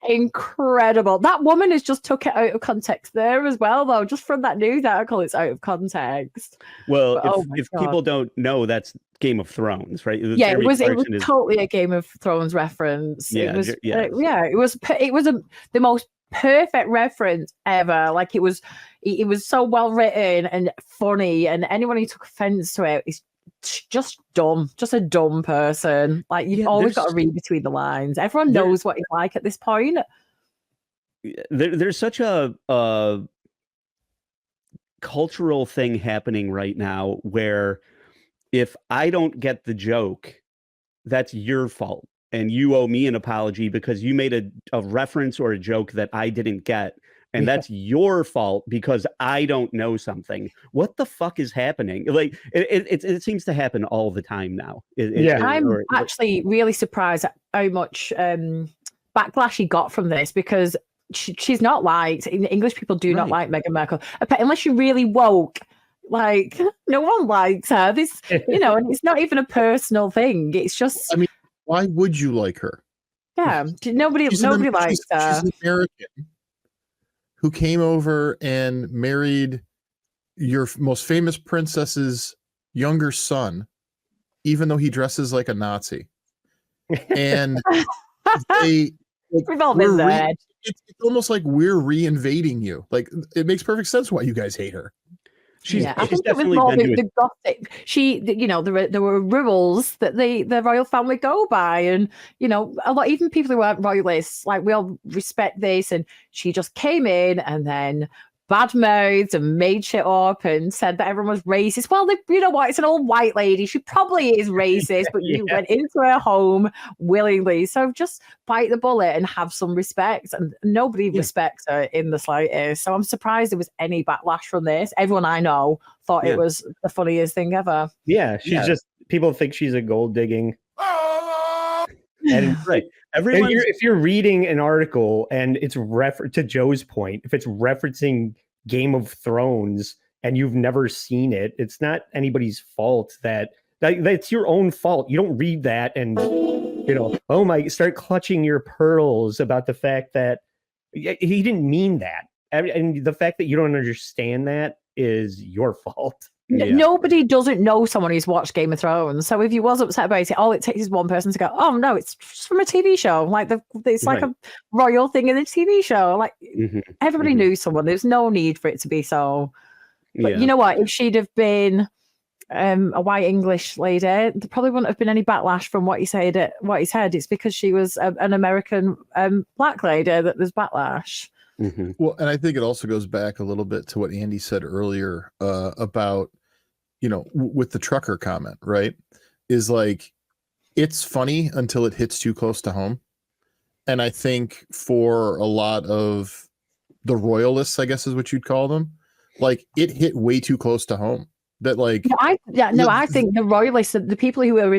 incredible. That woman has just took it out of context there as well, though. Just from that news article, it's out of context. Well, But, if people don't know, that's Game of Thrones, right? Yeah, it was totally a Game of Thrones reference. Yeah, it was the most perfect reference ever. Like it was so well written and funny, and anyone who took offense to it is just dumb, just a dumb person. Like you've always got to read between the lines. Everyone knows what it's like at this point. There's such a cultural thing happening right now where if I don't get the joke, that's your fault, and you owe me an apology because you made a reference or a joke that I didn't get. And that's your fault because I don't know something. What the fuck is happening? Like it seems to happen all the time now. I'm actually really surprised at how much backlash he got from this, because she's not liked. English people do not like Meghan Markle unless you're really woke. Like no one likes her. This, and it's not even a personal thing. It's just. I mean, why would you like her? Yeah, nobody likes her. She's an American who came over and married your most famous princess's younger son, even though he dresses like a Nazi. And we've all been there. It's almost like we're reinvading you. Like it makes perfect sense why you guys hate her. I think it was more the gothic. There were rules that the royal family go by, and a lot, even people who aren't royalists, like we all respect this. And she just came in and then bad moods and made shit up and said that everyone was racist. Well, you know what? It's an old white lady. She probably is racist, but you went into her home willingly. So just bite the bullet and have some respect. And nobody respects her in the slightest. So I'm surprised there was any backlash from this. Everyone I know thought it was the funniest thing ever. Yeah, she's just, people think she's a gold digging. And if you're reading an article and it's to Joe's point, if it's referencing Game of Thrones and you've never seen it, it's not anybody's fault that's your own fault. You don't read that and start clutching your pearls about the fact that he didn't mean that. And the fact that you don't understand that is your fault. Nobody doesn't know someone who's watched Game of Thrones. So if you was upset about it, all it takes is one person to go, "Oh no, it's just from a TV show." Like it's like a royal thing in a TV show. Like everybody knew someone. There's no need for it to be so. But you know what? If she'd have been a white English lady, there probably wouldn't have been any backlash from what he said. It's because she was an American black lady that there's backlash. Well, and I think it also goes back a little bit to what Andy said earlier about, with the trucker comment, right? Is like, it's funny until it hits too close to home. And I think for a lot of the royalists, I guess is what you'd call them, like it hit way too close to home. That like, I think the royalists, the people who were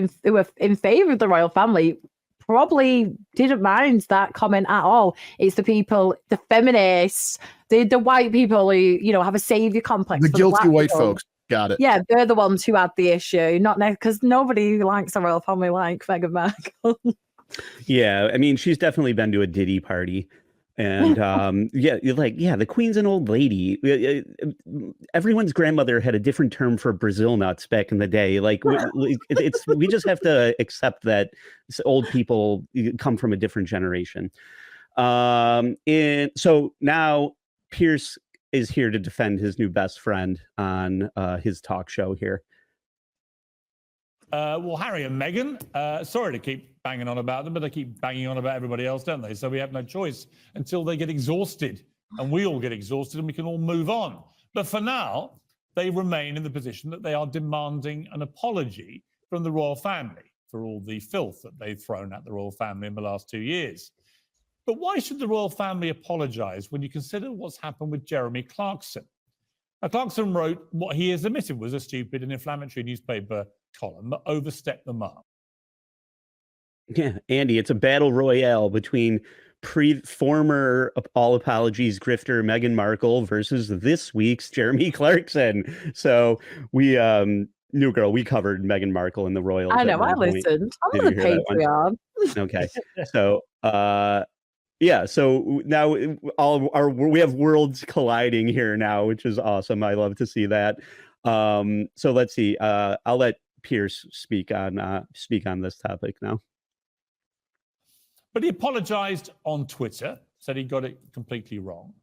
in favor of the royal family, probably didn't mind that comment at all. It's the people, the feminists, the white people who have a savior complex. The guilty white folks. Got it. Yeah, they're the ones who had the issue, not because nobody likes the royal family like Meghan Markle. Yeah, I mean, she's definitely been to a Diddy party. And the Queen's an old lady. Everyone's grandmother had a different term for Brazil nuts back in the day. Like we just have to accept that old people come from a different generation. And so now Pierce is here to defend his new best friend on his talk show here. Well, Harry and Meghan, sorry to keep banging on about them, but they keep banging on about everybody else, don't they? So we have no choice until they get exhausted, and we all get exhausted, and we can all move on. But for now, they remain in the position that they are demanding an apology from the royal family for all the filth that they've thrown at the royal family in the last 2 years. But why should the royal family apologize when you consider what's happened with Jeremy Clarkson? Now, Clarkson wrote what he has admitted was a stupid and inflammatory newspaper column that overstepped the mark. Yeah, Andy, it's a battle royale between former all apologies grifter Meghan Markle versus this week's Jeremy Clarkson. So we New Girl, we covered Meghan Markle in the Royals. I know, I listened. I'm on the Patreon. Okay. So so now we have worlds colliding here now, which is awesome. I love to see that. So let's see. I'll let Pierce speak on this topic now. But he apologized on Twitter, said he got it completely wrong.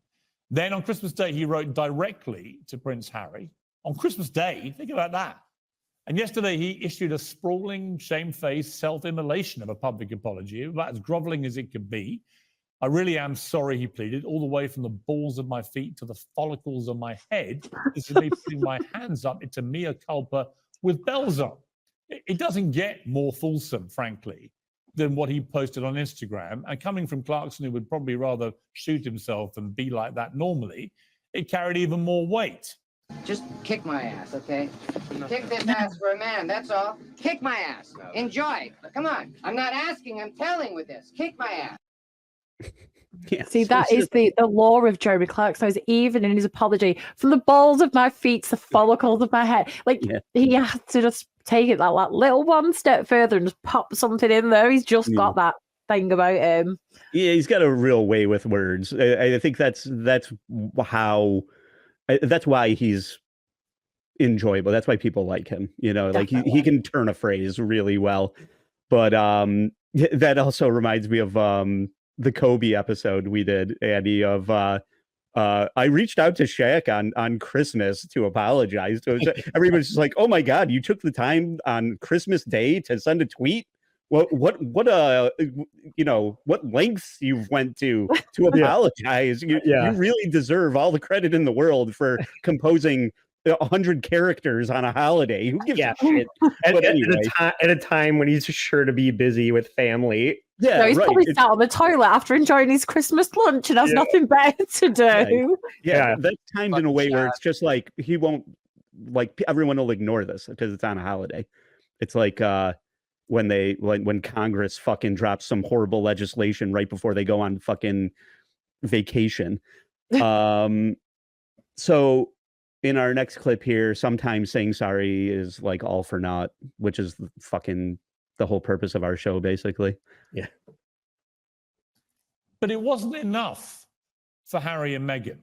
Then on Christmas Day, he wrote directly to Prince Harry. On Christmas Day, think about that. And yesterday, he issued a sprawling, shamefaced self-immolation of a public apology, about as groveling as it could be. I really am sorry, he pleaded, all the way from the balls of my feet to the follicles of my head. This is me putting my hands up into mea culpa with bells on. It doesn't get more fulsome, frankly, than what he posted on Instagram. And coming from Clarkson, who would probably rather shoot himself than be like that normally, it carried even more weight. Just kick my ass, okay? Kick this ass for a man, that's all. Kick my ass. Enjoy. Come on. I'm not asking, I'm telling with this. Kick my ass. Yeah, see, that is the law of Jeremy Clarkson. Is even in his apology, from the balls of my feet to the follicles of my head. Like, he has to just take it that little one step further and just pop something in there. He's just got that thing about him. Yeah, he's got a real way with words. I think that's why he's enjoyable. That's why people like him. Like he can turn a phrase really well. But that also reminds me of the Kobe episode we did, Andy, of I reached out to Shaq on Christmas to apologize to him. Everybody's just like, oh my God, you took the time on Christmas Day to send a tweet? what lengths you've went to apologize. You really deserve all the credit in the world for composing 100 characters on a holiday. Who gives a shit? But anyway, at a time when he's sure to be busy with family. Yeah, So he's probably sat on the toilet after enjoying his Christmas lunch and has nothing better to do. Right. Yeah, that's timed in a way where it's just like he won't, like, everyone will ignore this because it's on a holiday. It's like when Congress fucking drops some horrible legislation right before they go on fucking vacation. So in our next clip here, sometimes saying sorry is like all for naught, which is fucking the whole purpose of our show, basically. Yeah. But it wasn't enough for Harry and Meghan.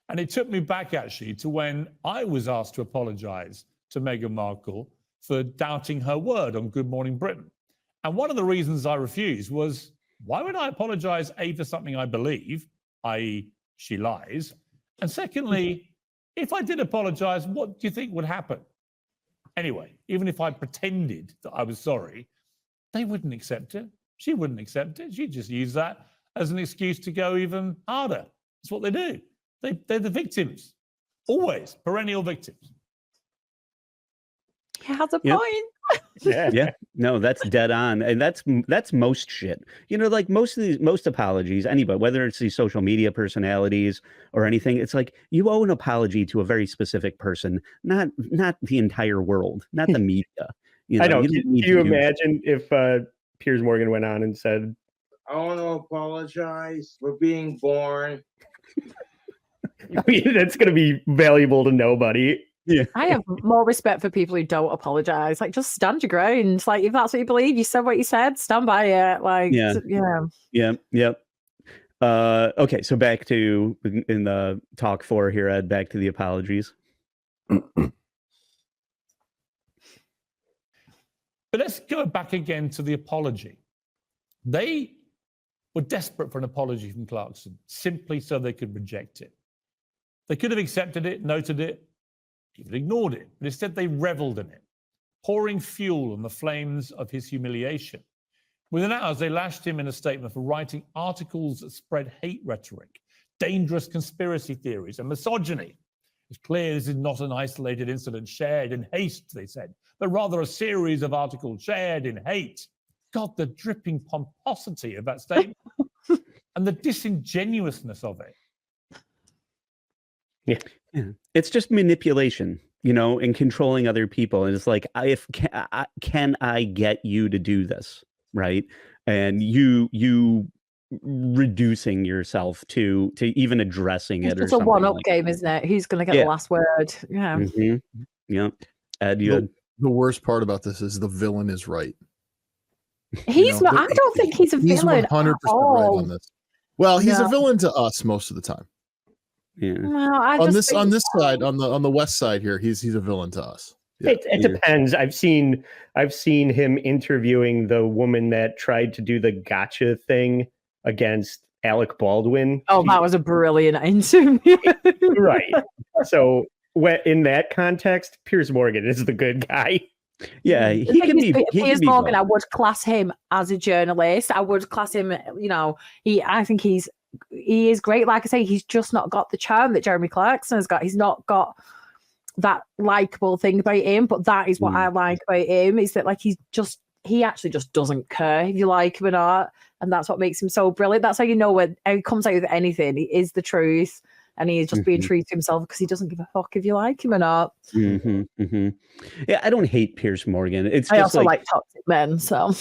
And it took me back, actually, to when I was asked to apologize to Meghan Markle for doubting her word on Good Morning Britain. And one of the reasons I refused was, why would I apologize, A, for something I believe, i.e. she lies, and secondly, if I did apologize, what do you think would happen? Anyway, even if I pretended that I was sorry, they wouldn't accept it. She wouldn't accept it. She'd just use that as an excuse to go even harder. That's what they do. They're the victims. Always. Perennial victims. He has a Yep. point. Yeah, no, that's dead on, and that's most shit. Like most apologies, anybody, whether it's these social media personalities or anything, it's like you owe an apology to a very specific person, not the entire world, not the media. I know. Can you imagine if Piers Morgan went on and said, I want to apologize for being born. that's going to be valuable to nobody. Yeah. I have more respect for people who don't apologize. Like, just stand your ground. Like, if that's what you believe, you said what you said, stand by it. Like, Yep. Okay, so back to in the talk 4 here, Ed, back to the apologies. But let's go back again to the apology. They were desperate for an apology from Clarkson, simply so they could reject it. They could have accepted it, noted it, even ignored it, but instead they reveled in it, pouring fuel on the flames of his humiliation. Within hours, they lashed him in a statement for writing articles that spread hate rhetoric, dangerous conspiracy theories, and misogyny. It's clear this is not an isolated incident shared in haste, they said, but rather a series of articles shared in hate. God, the dripping pomposity of that statement and the disingenuousness of it. Yeah. It's just manipulation, and controlling other people. And it's like, can I get you to do this, right? And you reducing yourself to even addressing it. It's a one-up game, isn't it? Who's going to get the last word? Yeah. Mm-hmm. Yeah. Ed, the worst part about this is the villain is right. He's not. I don't think he's a villain. He's 100% right on this. Well, he's a villain to us most of the time. Yeah. No, on this side, on the west side here, he's a villain to us. Yeah. It depends. I've seen him interviewing the woman that tried to do the gotcha thing against Alec Baldwin. Oh, that was a brilliant interview. Right. So in that context, Piers Morgan is the good guy. Yeah, he can be. Piers Morgan, I would class him as a journalist. I would class him. I think he is great. Like I say, he's just not got the charm that Jeremy Clarkson has got. He's not got that likable thing about him. But that is what I like about him, is that he actually just doesn't care if you like him or not, and that's what makes him so brilliant. That's how you know when he comes out with anything, he is the truth. And he is just being true to himself because he doesn't give a fuck if you like him or not. Mm-hmm, mm-hmm. Yeah, I don't hate Piers Morgan. I also like toxic men. So,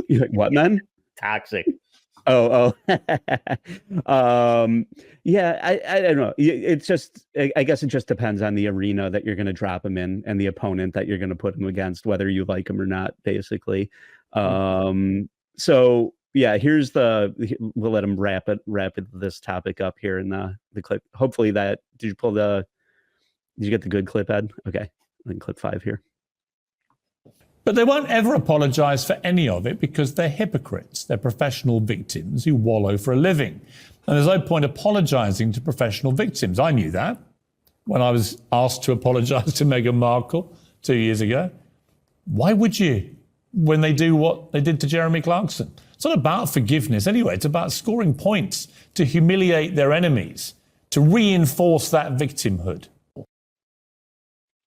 you like what men? Toxic. Oh. Yeah, I don't know. It's just, I guess it just depends on the arena that you're going to drop him in and the opponent that you're going to put him against, whether you like him or not, basically. So. Yeah, we'll let him wrap this topic up here in the clip. Hopefully did you get the good clip, Ed? Okay, then clip 5 here. But they won't ever apologize for any of it because they're hypocrites. They're professional victims who wallow for a living. And there's no point apologizing to professional victims. I knew that when I was asked to apologize to Meghan Markle 2 years ago. Why would you? when they do what they did to Jeremy Clarkson. It's not about forgiveness anyway. It's about scoring points to humiliate their enemies, to reinforce that victimhood.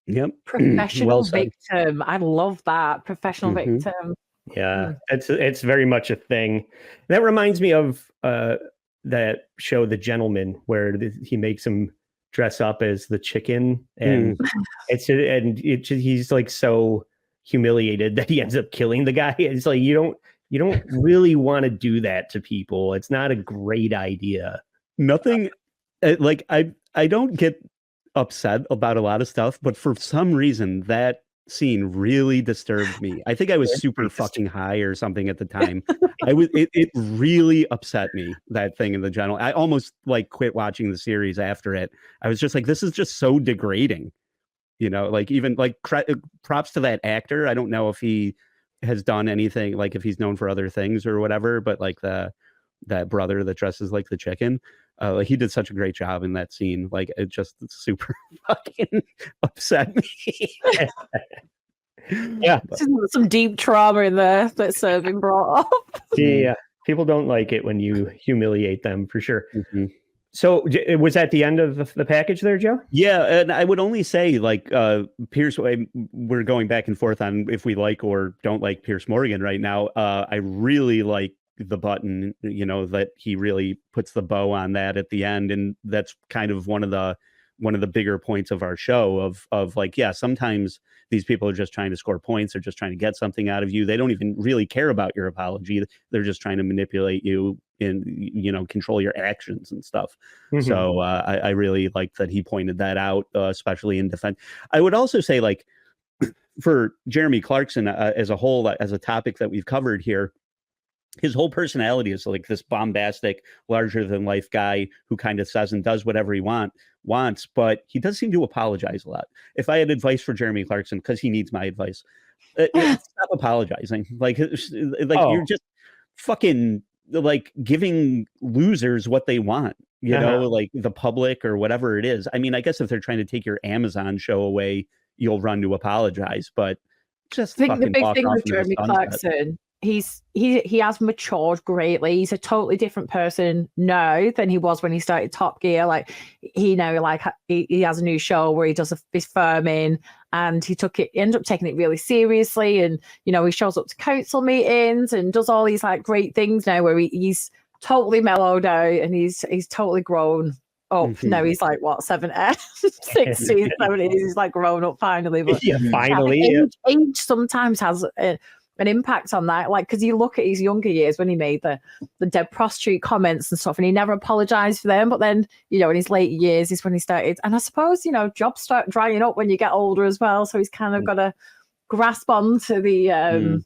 Yep. Professional victim. I love that. Professional Mhm. victim. Yeah, it's very much a thing. That reminds me of that show, The Gentleman, where he makes him dress up as the chicken, and he's like so humiliated that he ends up killing the guy. It's like you don't really want to do that to people. It's not a great idea. Nothing like I don't get upset about a lot of stuff, but for some reason that scene really disturbed me. I think I was super fucking high or something at the time. It really upset me, that thing in The General. I almost like quit watching the series after it. I was just like, this is just so degrading. You know, like even like props to that actor. I don't know if he has done anything, like if he's known for other things or whatever, but like that brother that dresses like the chicken, like he did such a great job in that scene. Like it just super fucking upset me. Yeah, Some deep trauma in there that's been brought up. yeah. People don't like it when you humiliate them, for sure. So was that the end of the package there, Joe? Yeah, and I would only say, like, Pierce, we're going back and forth on if we like or don't like Pierce Morgan right now. I really like the button, you know, that he really puts the bow on that at the end, and that's kind of one of the bigger points of our show of like, yeah, sometimes these people are just trying to score points, they're just trying to get something out of you. They don't even really care about your apology. They're just trying to manipulate you and, you know, control your actions and stuff. So I really like that he pointed that out, especially in defense. I would also say, like, for Jeremy Clarkson as a whole, as a topic that we've covered here, his whole personality is like this bombastic, larger than life guy who kind of says and does whatever he wants, but he does seem to apologize a lot. If I had advice for Jeremy Clarkson, because he needs my advice, stop apologizing. Like you're just fucking like giving losers what they want, you know, like the public or whatever it is. I mean, I guess if they're trying to take your Amazon show away, you'll run to apologize, but just I think the fucking big walk thing off with into the Jeremy sunset. Clarkson, he has matured greatly. He's a totally different person now than he was when he started Top Gear. Like he has a new show where he does his firming, and he ended up taking it really seriously. And you know, he shows up to council meetings and does all these like great things now where he's totally mellowed out and he's totally grown up. No, he's like what, 60s, 70s. He's like grown up finally. But yeah, finally, age sometimes has an impact on that, like, because you look at his younger years when he made the dead prostitute comments and stuff, and he never apologized for them. But then, you know, in his later years is when he started, and I suppose, you know, jobs start drying up when you get older as well, so he's kind of got to grasp on to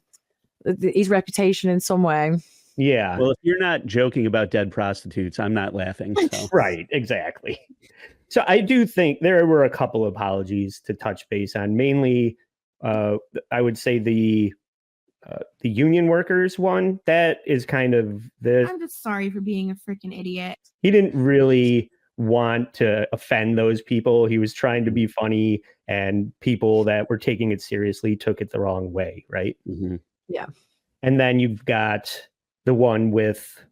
his reputation in some way. Yeah. Well, if you're not joking about dead prostitutes, I'm not laughing. So. Right, exactly. So I do think there were a couple of apologies to touch base on. Mainly, I would say the union workers one. That is kind of I'm just sorry for being a freaking idiot. He didn't really want to offend those people. He was trying to be funny, and people that were taking it seriously took it the wrong way, right? Yeah. And then you've got the one with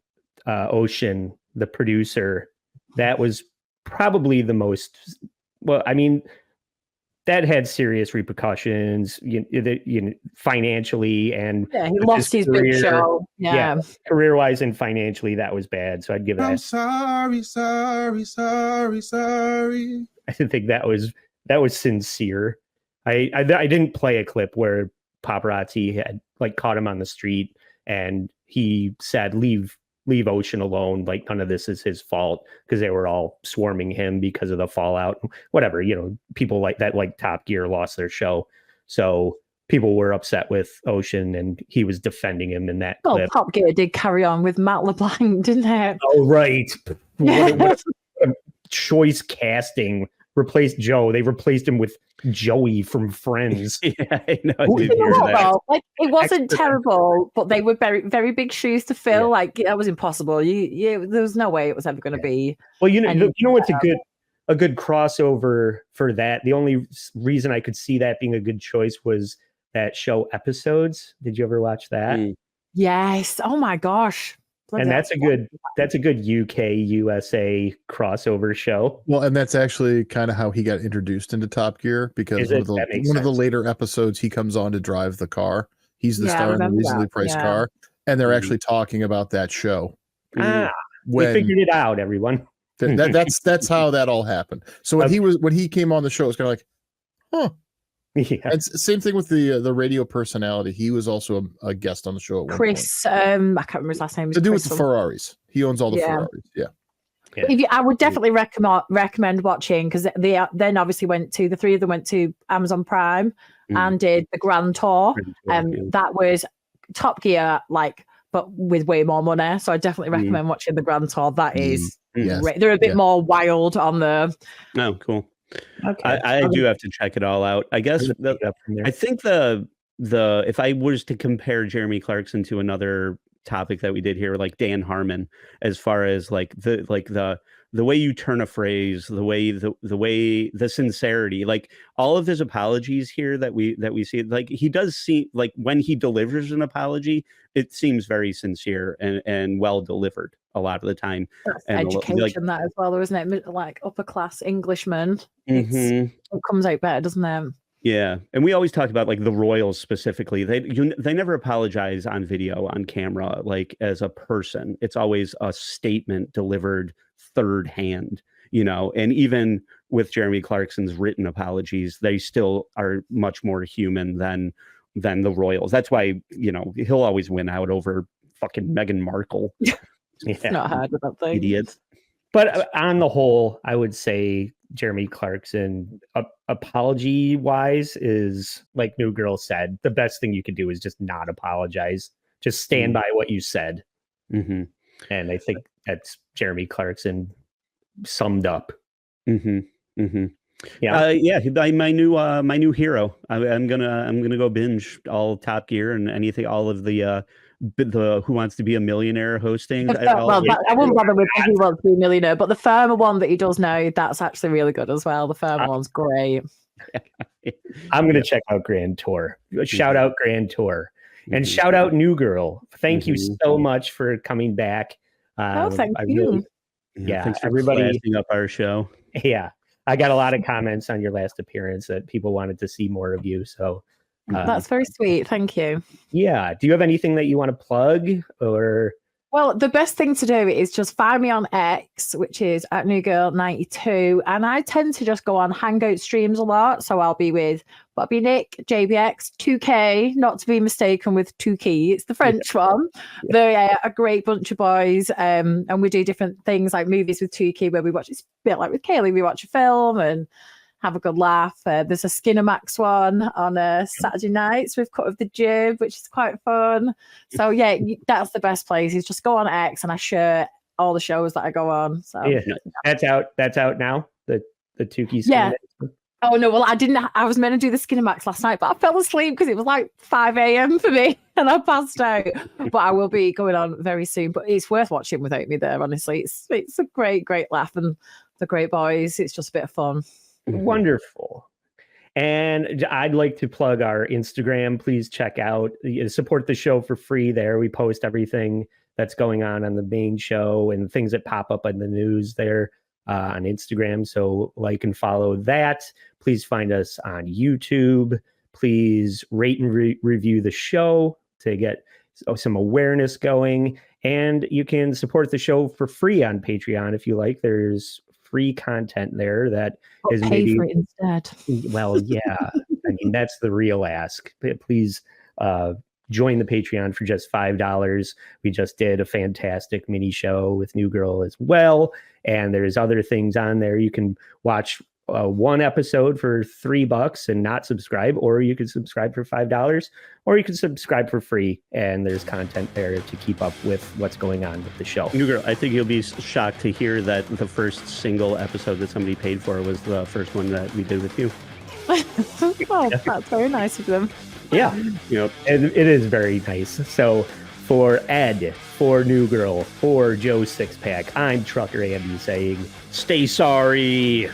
Ocean, the producer. That was probably the most, well, I mean, that had serious repercussions, financially, and he lost his big show. Yeah, career-wise and financially, that was bad. So I'd give I'm that. sorry. I think that was sincere. I didn't play a clip where paparazzi had like caught him on the street and he said, leave Ocean alone. Like, none of this is his fault, because they were all swarming him because of the fallout. Whatever, you know, people like that, like Top Gear, lost their show. So people were upset with Ocean, and he was defending him in that clip. Top Gear did carry on with Matt LeBlanc, didn't it? Oh, right. What a choice casting. Replaced Joe. They replaced him with Joey from Friends. Yeah, I know. Like, it wasn't terrible, but they were very, very big shoes to fill. Yeah. Like, that was impossible. There was no way it was ever going to be. Well, you know what's a good crossover for that? The only reason I could see that being a good choice was that show Episodes. Did you ever watch that? Yes. Oh my gosh. And that's a good UK USA crossover show. Well, and that's actually kind of how he got introduced into Top Gear, because one of the later episodes he comes on to drive the car. He's the star in the reasonably priced car, and they're actually talking about that show. We figured it out, everyone. That's how that all happened. So when he came on the show, it was kind of like, huh. Yeah. It's same thing with the radio personality. He was also a guest on the show at one Chris, I can't remember his last name. to do with the Ferraris. He owns all the Ferraris. Yeah. If I would definitely recommend watching, because they then obviously the three of them went to Amazon Prime and did the Grand Tour. That was Top Gear, but with way more money. So I definitely recommend watching the Grand Tour. That is great. They're a bit more wild on the. Oh, cool. Okay. I do have to check it all out. I guess I think the if I was to compare Jeremy Clarkson to another topic that we did here, like Dan Harmon, as far as the way you turn a phrase, the way the sincerity, like all of his apologies here that we see, like he does see, like when he delivers an apology, it seems very sincere and well delivered a lot of the time. And education that as well, isn't it? Like upper class Englishman, it comes out better, doesn't it? Yeah, and we always talk about like the Royals specifically. They never apologize on video, on camera, like as a person. It's always a statement delivered third hand, and even with Jeremy Clarkson's written apologies, they still are much more human than the Royals. That's why, he'll always win out over fucking Meghan Markle. It's not hard with that thing. Idiots. But on the whole, I would say Jeremy Clarkson, apology wise, is like New Girl said, the best thing you can do is just not apologize. Just stand by what you said. Mm-hmm. And I think that's Jeremy Clarkson summed up. Mm-hmm. Mm-hmm. Yeah. My new hero. I'm gonna go binge all Top Gear and anything, all of the Who Wants to Be a Millionaire hosting. I wouldn't bother with Who Wants to Be a Millionaire, but the Firma one that he does now, that's actually really good as well. The Firma one's great. I'm gonna check out Grand Tour. Shout out Grand Tour. And shout out New Girl. Thank you so much for coming back. Thank you. Thanks for everybody classing up our show. Yeah, I got a lot of comments on your last appearance that people wanted to see more of you. So that's very sweet. Thank you. Yeah. Do you have anything that you want to plug or? Well, the best thing to do is just find me on X, which is at newgirl92. And I tend to just go on Hangout streams a lot. So I'll be with Bobby Nick, JBX, 2K, not to be mistaken with 2Key. It's the French one. They're a great bunch of boys. And we do different things like movies with 2Key where we watch, it's a bit like with Kaylee, we watch a film and have a good laugh. There's a Skinamax one on Saturday nights with Cut of the Jib, which is quite fun. So yeah, that's the best place. Is just go on X and I share all the shows that I go on. So yeah, that's out now. The Tukey. Yeah. Oh no, well I was meant to do the Skinamax last night, but I fell asleep because it was like 5 a.m. for me and I passed out. But I will be going on very soon. But it's worth watching without me there, honestly. It's a great laugh and the great boys. It's just a bit of fun. Wonderful. And I'd like to plug our Instagram. Please check out, support the show for free there. We post everything that's going on the main show and things that pop up in the news there on Instagram. So like and follow that. Please find us on YouTube. Please rate and review the show to get some awareness going. And you can support the show for free on Patreon if you like. There's free content there that is pay maybe for it instead. Well, yeah. I mean, that's the real ask. Please join the Patreon for just $5. We just did a fantastic mini show with New Girl as well. And there's other things on there. You can watch one episode for $3 and not subscribe, or you can subscribe for $5, or you can subscribe for free. And there's content there to keep up with what's going on with the show. New Girl, I think you'll be shocked to hear that the first single episode that somebody paid for was the first one that we did with you. Well, that's very nice of them. Yeah, and it is very nice. So for Ed, for New Girl, for Joe Sixpack, I'm Trucker Andy saying, stay sorry.